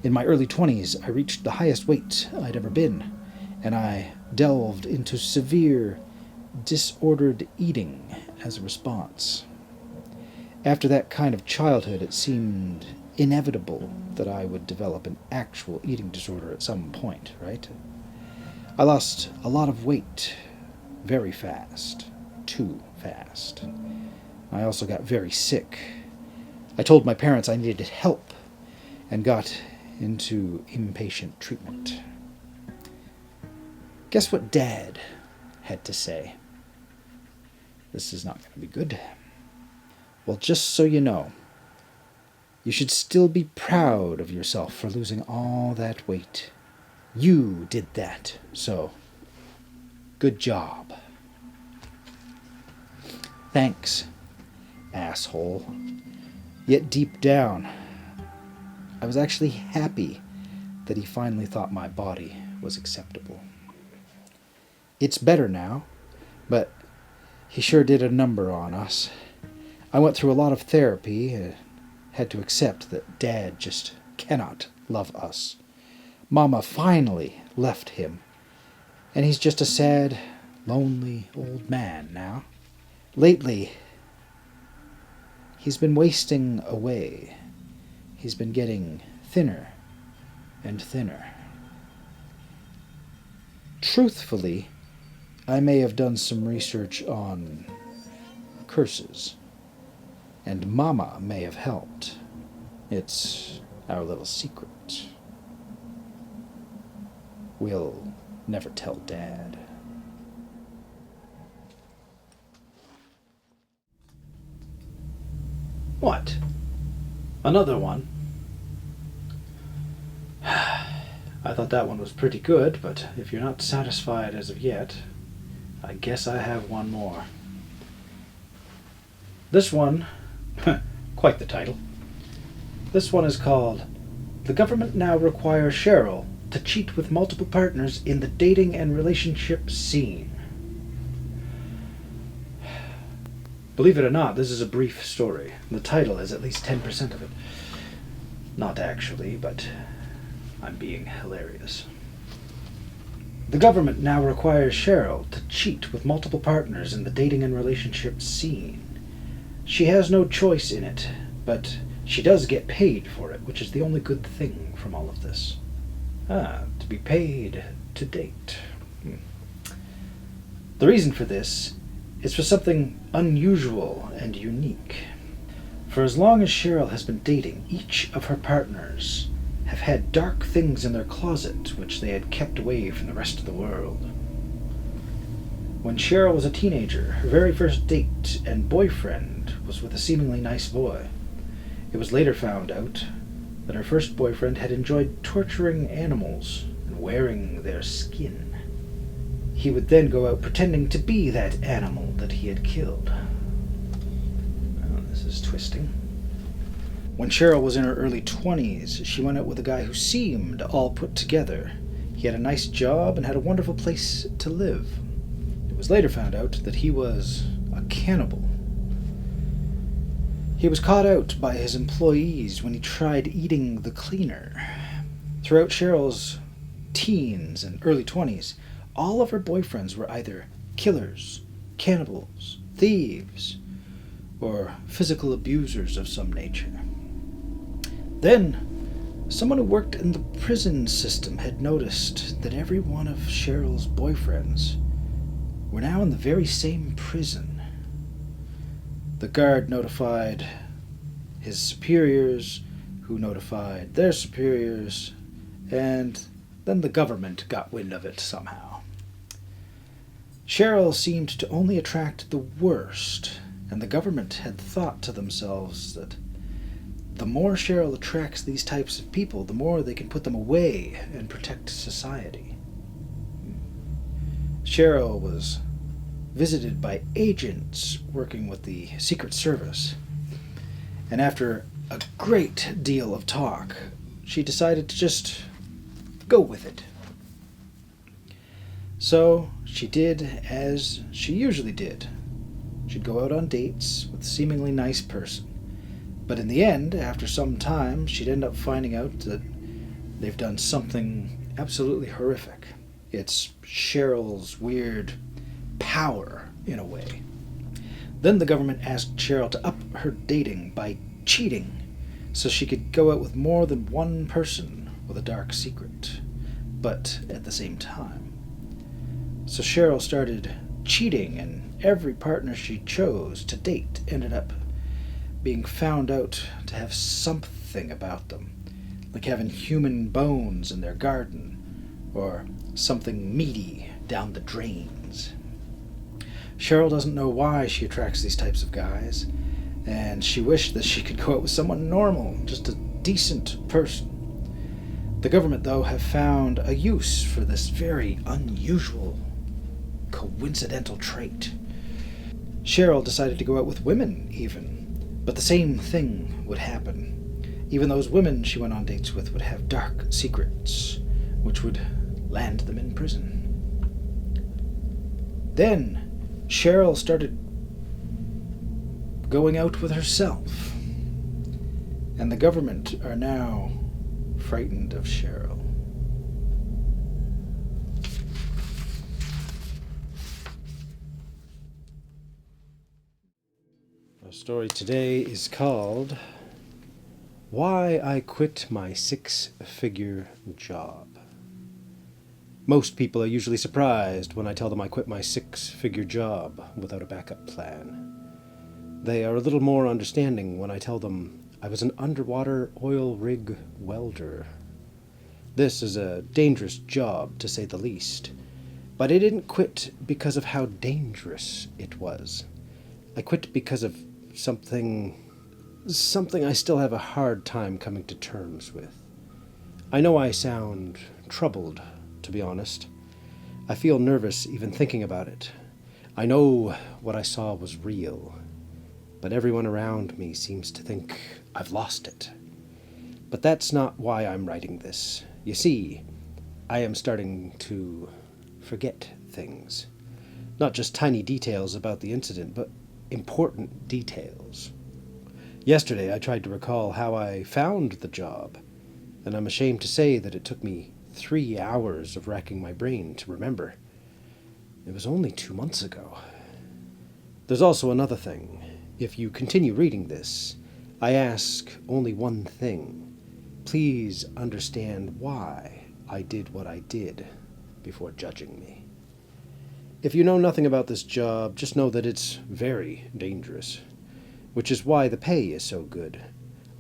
In my early 20s, I reached the highest weight I'd ever been, and I delved into severe, disordered eating as a response. After that kind of childhood, it seemed inevitable that I would develop an actual eating disorder at some point, right? I lost a lot of weight very fast, too fast. I also got very sick. I told my parents I needed help and got into inpatient treatment. Guess what Dad had to say? This is not going to be good. Well, just so you know, you should still be proud of yourself for losing all that weight. You did that, so good job. Thanks, asshole. Yet deep down, I was actually happy that he finally thought my body was acceptable. It's better now, but he sure did a number on us. I went through a lot of therapy and had to accept that Dad just cannot love us. Mama finally left him, and he's just a sad, lonely old man now. Lately, he's been wasting away. He's been getting thinner and thinner. Truthfully, I may have done some research on curses, and Mama may have helped. It's our little secret. We'll never tell Dad. What? Another one? I thought that one was pretty good, but if you're not satisfied as of yet, I guess I have one more. This one, quite the title. This one is called, "The Government Now Requires Cheryl to Cheat with Multiple Partners in the Dating and Relationship Scene." Believe it or not, this is a brief story. The title is at least 10% of it. Not actually, but I'm being hilarious. The government now requires Cheryl to cheat with multiple partners in the dating and relationship scene. She has no choice in it, but she does get paid for it, which is the only good thing from all of this. To be paid to date. The reason for this is for something unusual and unique. For as long as Cheryl has been dating, each of her partners have had dark things in their closet which they had kept away from the rest of the world. When Cheryl was a teenager, her very first date and boyfriend was with a seemingly nice boy. It was later found out that her first boyfriend had enjoyed torturing animals and wearing their skin. He would then go out pretending to be that animal that he had killed. Oh, this is twisting. When Cheryl was in her early 20s, she went out with a guy who seemed all put together. He had a nice job and had a wonderful place to live. It was later found out that he was a cannibal He was caught out by his employees when he tried eating the cleaner. Throughout Cheryl's teens and early 20s, all of her boyfriends were either killers, cannibals, thieves, or physical abusers of some nature. Then, someone who worked in the prison system had noticed that every one of Cheryl's boyfriends were now in the very same prison. The guard notified his superiors, who notified their superiors, and then the government got wind of it somehow. Cheryl seemed to only attract the worst, and the government had thought to themselves that the more Cheryl attracts these types of people, the more they can put them away and protect society. Cheryl was visited by agents working with the Secret Service, and after a great deal of talk, she decided to just go with it. So she did as she usually did. She'd go out on dates with a seemingly nice person. But in the end, after some time, she'd end up finding out that they've done something absolutely horrific. It's Cheryl's weird power, in a way. Then the government asked Cheryl to up her dating by cheating, so she could go out with more than one person with a dark secret, but at the same time. So Cheryl started cheating, and every partner she chose to date ended up being found out to have something about them, like having human bones in their garden, or something meaty down the drains. Cheryl doesn't know why she attracts these types of guys, and she wished that she could go out with someone normal, just a decent person. The government, though, have found a use for this very unusual, coincidental trait. Cheryl decided to go out with women, even. But the same thing would happen. Even those women she went on dates with would have dark secrets, which would land them in prison. Then, Cheryl started going out with herself. And the government are now frightened of Cheryl. Our story today is called Why I Quit My 6-Figure Job. Most people are usually surprised when I tell them I quit my 6-figure job without a backup plan. They are a little more understanding when I tell them I was an underwater oil rig welder. This is a dangerous job, to say the least, but I didn't quit because of how dangerous it was. I quit because of something I still have a hard time coming to terms with. I know I sound troubled, to be honest. I feel nervous even thinking about it. I know what I saw was real, but everyone around me seems to think I've lost it. But that's not why I'm writing this. You see, I am starting to forget things. Not just tiny details about the incident, but important details. Yesterday I tried to recall how I found the job, and I'm ashamed to say that it took me 3 hours of racking my brain to remember. It was only 2 months ago. There's also another thing. If you continue reading this, I ask only one thing. Please understand why I did what I did before judging me. If you know nothing about this job, just know that it's very dangerous, which is why the pay is so good.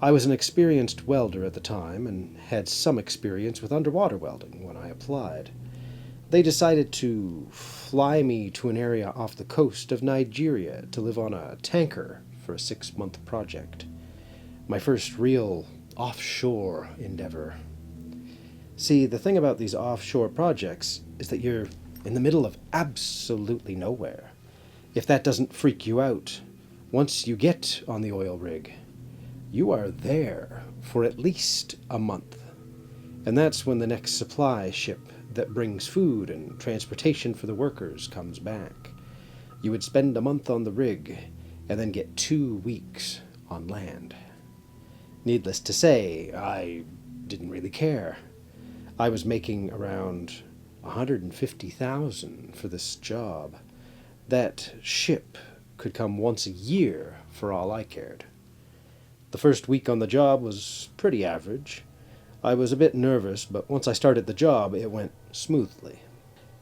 I was an experienced welder at the time and had some experience with underwater welding when I applied. They decided to fly me to an area off the coast of Nigeria to live on a tanker for a 6-month project. My first real offshore endeavor. See, the thing about these offshore projects is that you're in the middle of absolutely nowhere. If that doesn't freak you out, once you get on the oil rig, you are there for at least a month. And that's when the next supply ship that brings food and transportation for the workers comes back. You would spend a month on the rig and then get 2 weeks on land. Needless to say, I didn't really care. I was making around 150,000 for this job. That ship could come once a year for all I cared. The first week on the job was pretty average. I was a bit nervous, but once I started the job, it went smoothly.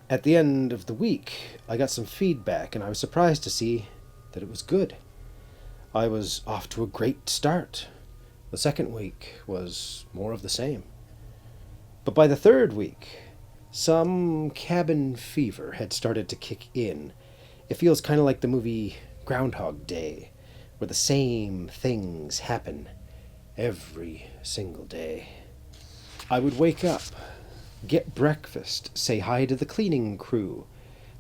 At the end of the week, I got some feedback, and I was surprised to see that it was good. I was off to a great start. The second week was more of the same. But by the third week, some cabin fever had started to kick in. It feels kind of like the movie Groundhog Day, where the same things happen every single day. I would wake up, get breakfast, say hi to the cleaning crew,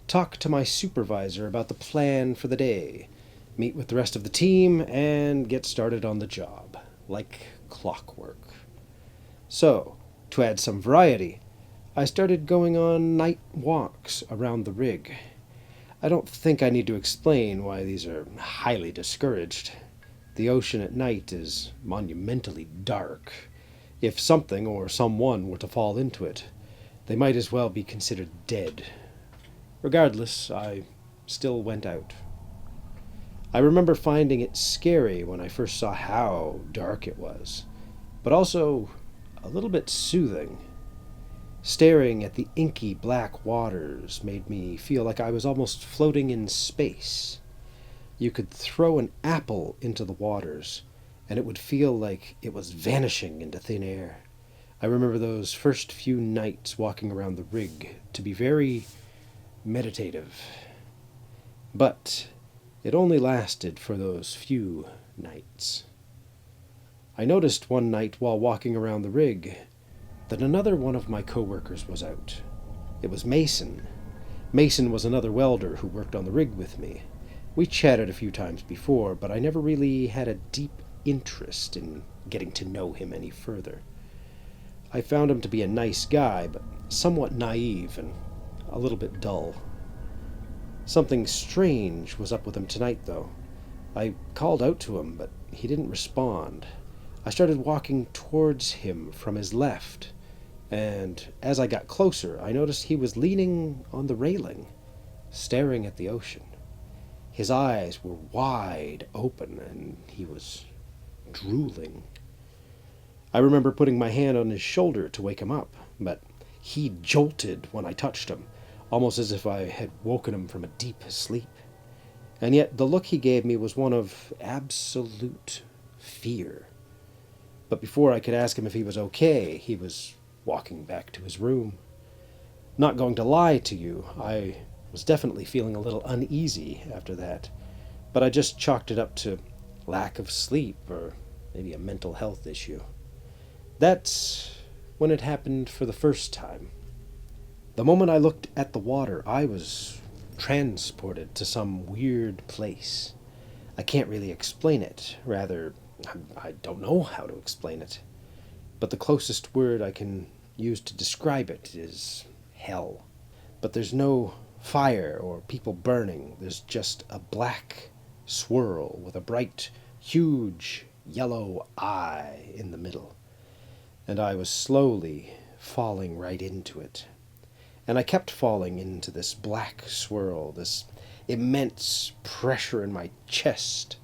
talk to my supervisor about the plan for the day, meet with the rest of the team, and get started on the job, like clockwork. So, to add some variety, I started going on night walks around the rig. I don't think I need to explain why these are highly discouraged. The ocean at night is monumentally dark. If something or someone were to fall into it, they might as well be considered dead. Regardless, I still went out. I remember finding it scary when I first saw how dark it was, but also a little bit soothing. Staring at the inky black waters made me feel like I was almost floating in space. You could throw an apple into the waters, and it would feel like it was vanishing into thin air. I remember those first few nights walking around the rig to be very meditative. But it only lasted for those few nights. I noticed one night while walking around the rig that another one of my coworkers was out. It was Mason. Mason was another welder who worked on the rig with me. We chatted a few times before, but I never really had a deep interest in getting to know him any further. I found him to be a nice guy, but somewhat naive and a little bit dull. Something strange was up with him tonight, though. I called out to him, but he didn't respond. I started walking towards him from his left, and as I got closer, I noticed he was leaning on the railing, staring at the ocean. His eyes were wide open, and he was drooling. I remember putting my hand on his shoulder to wake him up, but he jolted when I touched him, almost as if I had woken him from a deep sleep. And yet the look he gave me was one of absolute fear. But before I could ask him if he was okay, he was walking back to his room. Not going to lie to you, I was definitely feeling a little uneasy after that, but I just chalked it up to lack of sleep or maybe a mental health issue. That's when it happened for the first time. The moment I looked at the water, I was transported to some weird place. I can't really explain it. Rather, I don't know how to explain it. But the closest word I can use to describe it is hell. But there's no fire or people burning. There's just a black swirl with a bright, huge yellow eye in the middle. And I was slowly falling right into it. And I kept falling into this black swirl. This immense pressure in my chest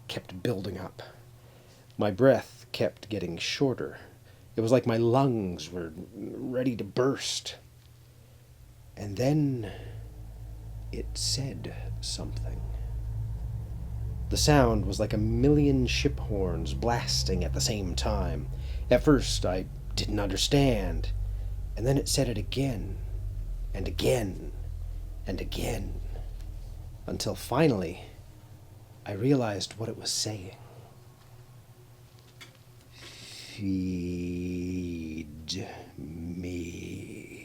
kept building up. My breath kept getting shorter. It was like my lungs were ready to burst. And then it said something. The sound was like a million ship horns blasting at the same time. At first, I didn't understand. And then it said it again, and again, and again. Until finally, I realized what it was saying. Feed me.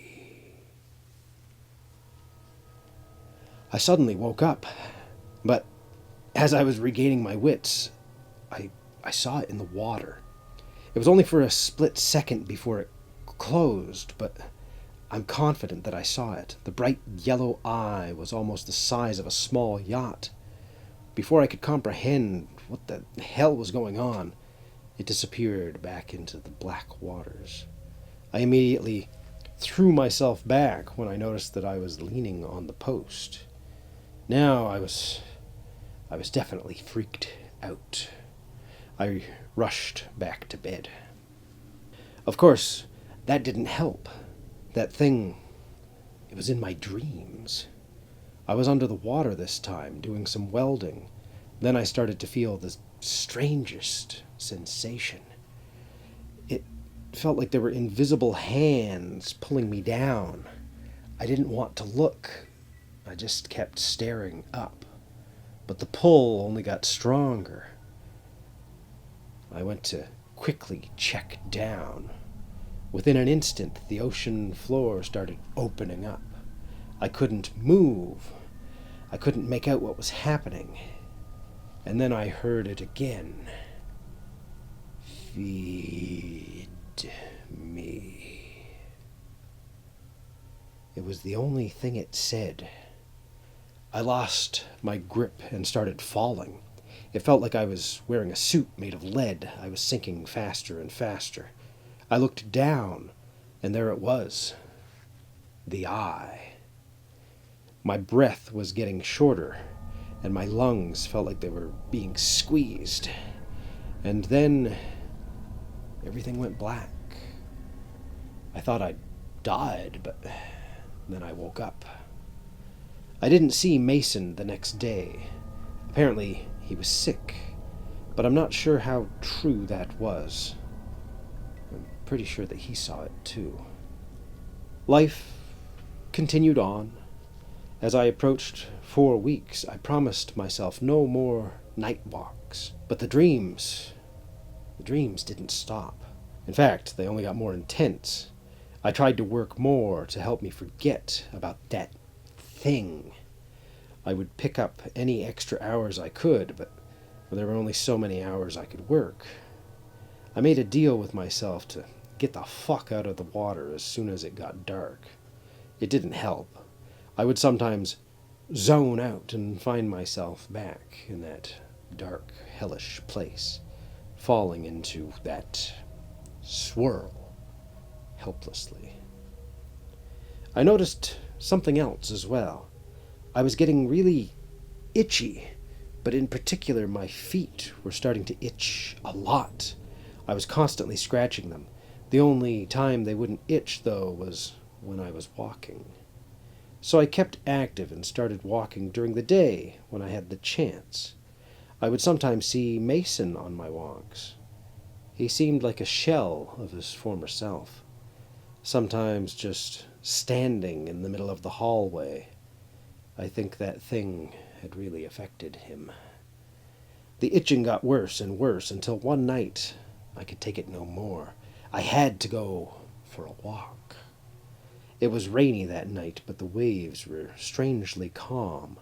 I suddenly woke up, but as I was regaining my wits, I saw it in the water. It was only for a split second before it closed, but I'm confident that I saw it. The bright yellow eye was almost the size of a small yacht. Before I could comprehend what the hell was going on, it disappeared back into the black waters. I immediately threw myself back when I noticed that I was leaning on the post. Now I was definitely freaked out. I rushed back to bed. Of course, that didn't help. That thing, it was in my dreams. I was under the water this time, doing some welding. Then I started to feel the strangest sensation. It felt like there were invisible hands pulling me down. I didn't want to look. I just kept staring up. But the pull only got stronger. I went to quickly check down. Within an instant, the ocean floor started opening up. I couldn't move. I couldn't make out what was happening. And then I heard it again. Feed me. It was the only thing it said. I lost my grip and started falling. It felt like I was wearing a suit made of lead. I was sinking faster and faster. I looked down, and there it was. The eye. My breath was getting shorter, and my lungs felt like they were being squeezed. And then everything went black. I thought I'd died, but then I woke up. I didn't see Mason the next day. Apparently, he was sick, but I'm not sure how true that was. I'm pretty sure that he saw it too. Life continued on. As I approached 4 weeks, I promised myself no more night walks. But the dreams didn't stop. In fact, they only got more intense. I tried to work more to help me forget about that thing. I would pick up any extra hours I could, but there were only so many hours I could work. I made a deal with myself to get the fuck out of the water as soon as it got dark. It didn't help. I would sometimes zone out and find myself back in that dark, hellish place, falling into that swirl helplessly. I noticed something else as well. I was getting really itchy, but in particular my feet were starting to itch a lot. I was constantly scratching them. The only time they wouldn't itch, though, was when I was walking. So I kept active and started walking during the day when I had the chance. I would sometimes see Mason on my walks. He seemed like a shell of his former self, sometimes just standing in the middle of the hallway. I think that thing had really affected him. The itching got worse and worse until one night I could take it no more. I had to go for a walk. It was rainy that night, but the waves were strangely calm.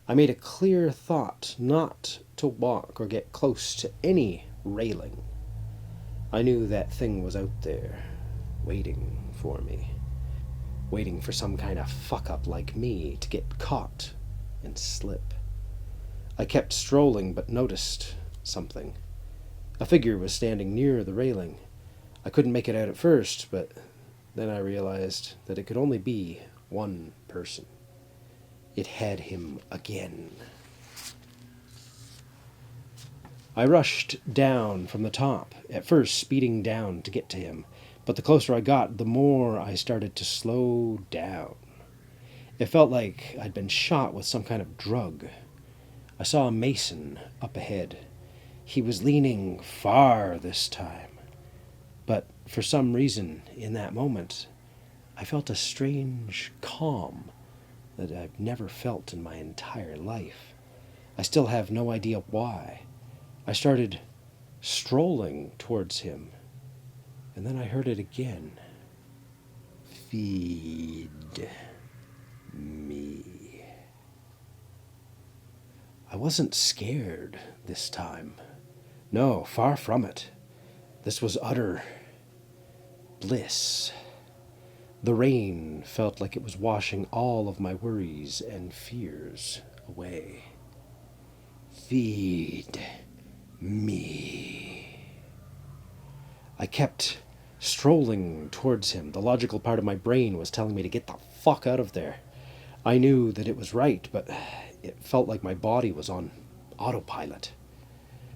I made a clear thought not to walk or get close to any railing. I knew that thing was out there, waiting for me, waiting for some kind of fuck-up like me to get caught and slip. I kept strolling, but noticed something. A figure was standing near the railing. I couldn't make it out at first, but then I realized that it could only be one person. It had him again. I rushed down from the top, at first speeding down to get to him, but the closer I got, the more I started to slow down. It felt like I'd been shot with some kind of drug. I saw a Mason up ahead. He was leaning far this time. But for some reason, in that moment, I felt a strange calm that I've never felt in my entire life. I still have no idea why. I started strolling towards him, and then I heard it again. Feed me. I wasn't scared this time. No, far from it. This was utter bliss. The rain felt like it was washing all of my worries and fears away. Feed me. I kept strolling towards him. The logical part of my brain was telling me to get the fuck out of there. I knew that it was right, but it felt like my body was on autopilot.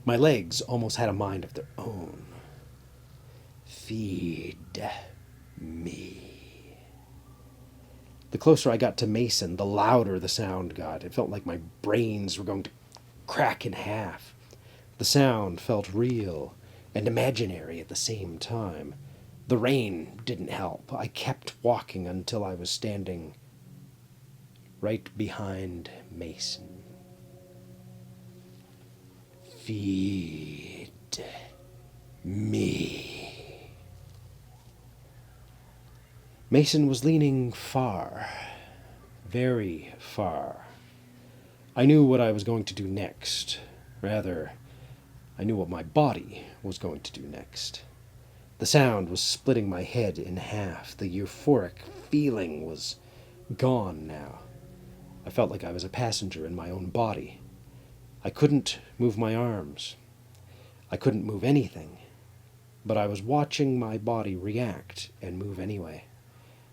My legs almost had a mind of their own. Feed me. The closer I got to Mason, the louder the sound got. It felt like my brains were going to crack in half. The sound felt real and imaginary at the same time. The rain didn't help. I kept walking until I was standing right behind Mason. Feed me. Mason was leaning far, very far. I knew what I was going to do next. Rather, I knew what my body was going to do next. The sound was splitting my head in half. The euphoric feeling was gone now. I felt like I was a passenger in my own body. I couldn't move my arms. I couldn't move anything. But I was watching my body react and move anyway.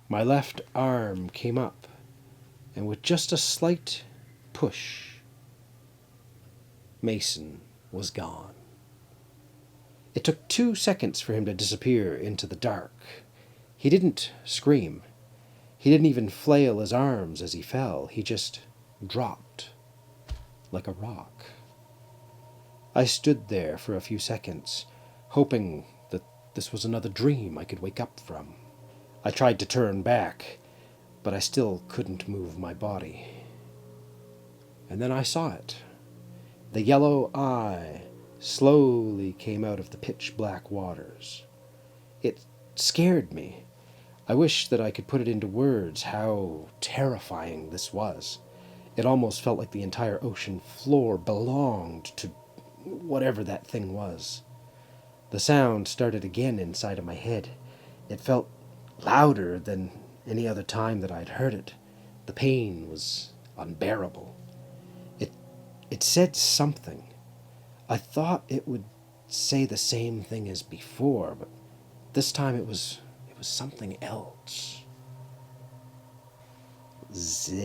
My left arm came up, and with just a slight push, Mason was gone. It took 2 seconds for him to disappear into the dark. He didn't scream. He didn't even flail his arms as he fell. He just dropped like a rock. I stood there for a few seconds, hoping that this was another dream I could wake up from. I tried to turn back, but I still couldn't move my body. And then I saw it. The yellow eye slowly came out of the pitch-black waters. It scared me. I wish that I could put it into words how terrifying this was. It almost felt like the entire ocean floor belonged to whatever that thing was. The sound started again inside of my head. It felt louder than any other time that I'd heard it. The pain was unbearable. It said something. I thought it would say the same thing as before, but this time it was something else. Zealous.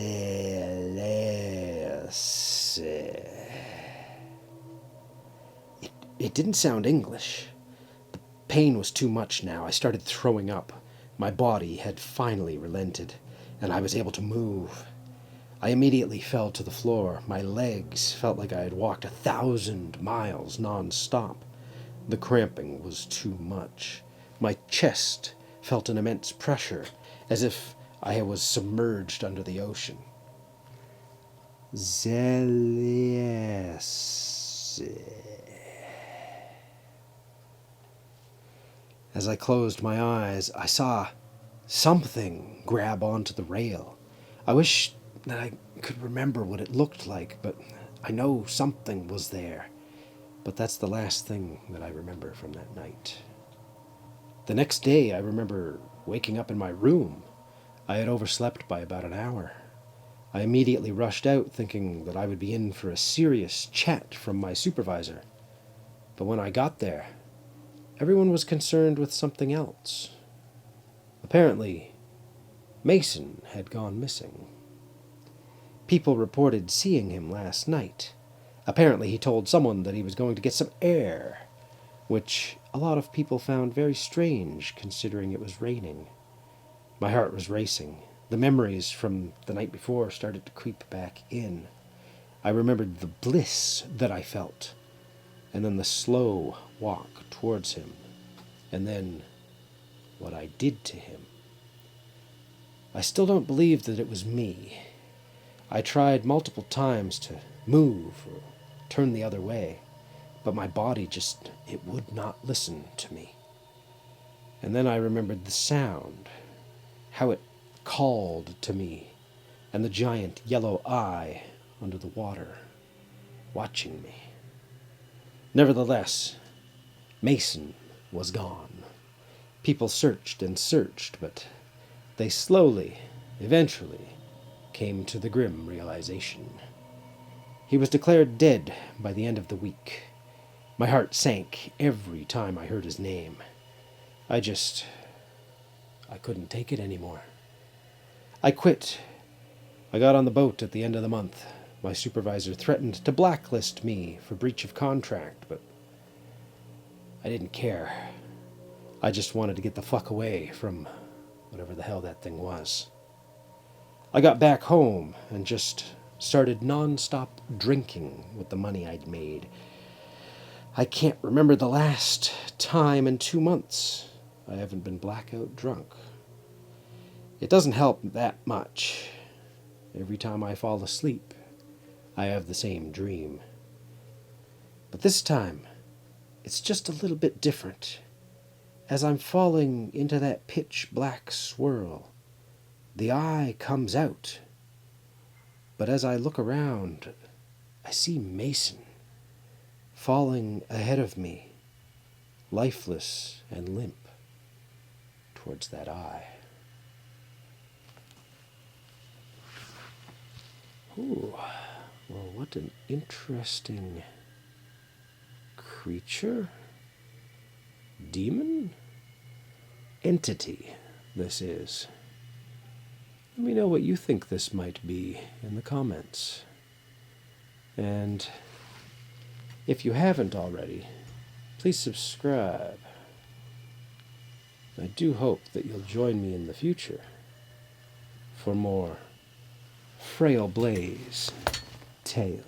It didn't sound English. The pain was too much now. I started throwing up. My body had finally relented, and I was able to move. I immediately fell to the floor. My legs felt like I had walked 1,000 miles non-stop. The cramping was too much. My chest felt an immense pressure, as if I was submerged under the ocean. Zealous. As I closed my eyes, I saw something grab onto the rail. I wish that I could remember what it looked like, but I know something was there. But that's the last thing that I remember from that night. The next day, I remember waking up in my room. I had overslept by about an hour. I immediately rushed out, thinking that I would be in for a serious chat from my supervisor. But when I got there, everyone was concerned with something else. Apparently, Mason had gone missing. People reported seeing him last night. Apparently, he told someone that he was going to get some air, which a lot of people found very strange considering it was raining. My heart was racing. The memories from the night before started to creep back in. I remembered the bliss that I felt, and then the slow walk towards him, and then what I did to him. I still don't believe that it was me. I tried multiple times to move or turn the other way, but my body it would not listen to me. And then I remembered the sound, how it called to me, and the giant yellow eye under the water, watching me. Nevertheless, Mason was gone. People searched and searched, but they slowly, eventually, came to the grim realization. He was declared dead by the end of the week. My heart sank every time I heard his name. I couldn't take it anymore. I quit. I got on the boat at the end of the month. My supervisor threatened to blacklist me for breach of contract, but I didn't care. I just wanted to get the fuck away from whatever the hell that thing was. I got back home and just started non-stop drinking with the money I'd made. I can't remember the last time in 2 months I haven't been blackout drunk. It doesn't help that much. Every time I fall asleep, I have the same dream. But this time, it's just a little bit different. As I'm falling into that pitch black swirl, the eye comes out. But as I look around, I see Mason falling ahead of me, lifeless and limp, towards that eye. Ooh, well, what an interesting creature, demon, entity this is. Let me know what you think this might be in the comments. And if you haven't already, please subscribe. I do hope that you'll join me in the future for more Frail Blaze tales.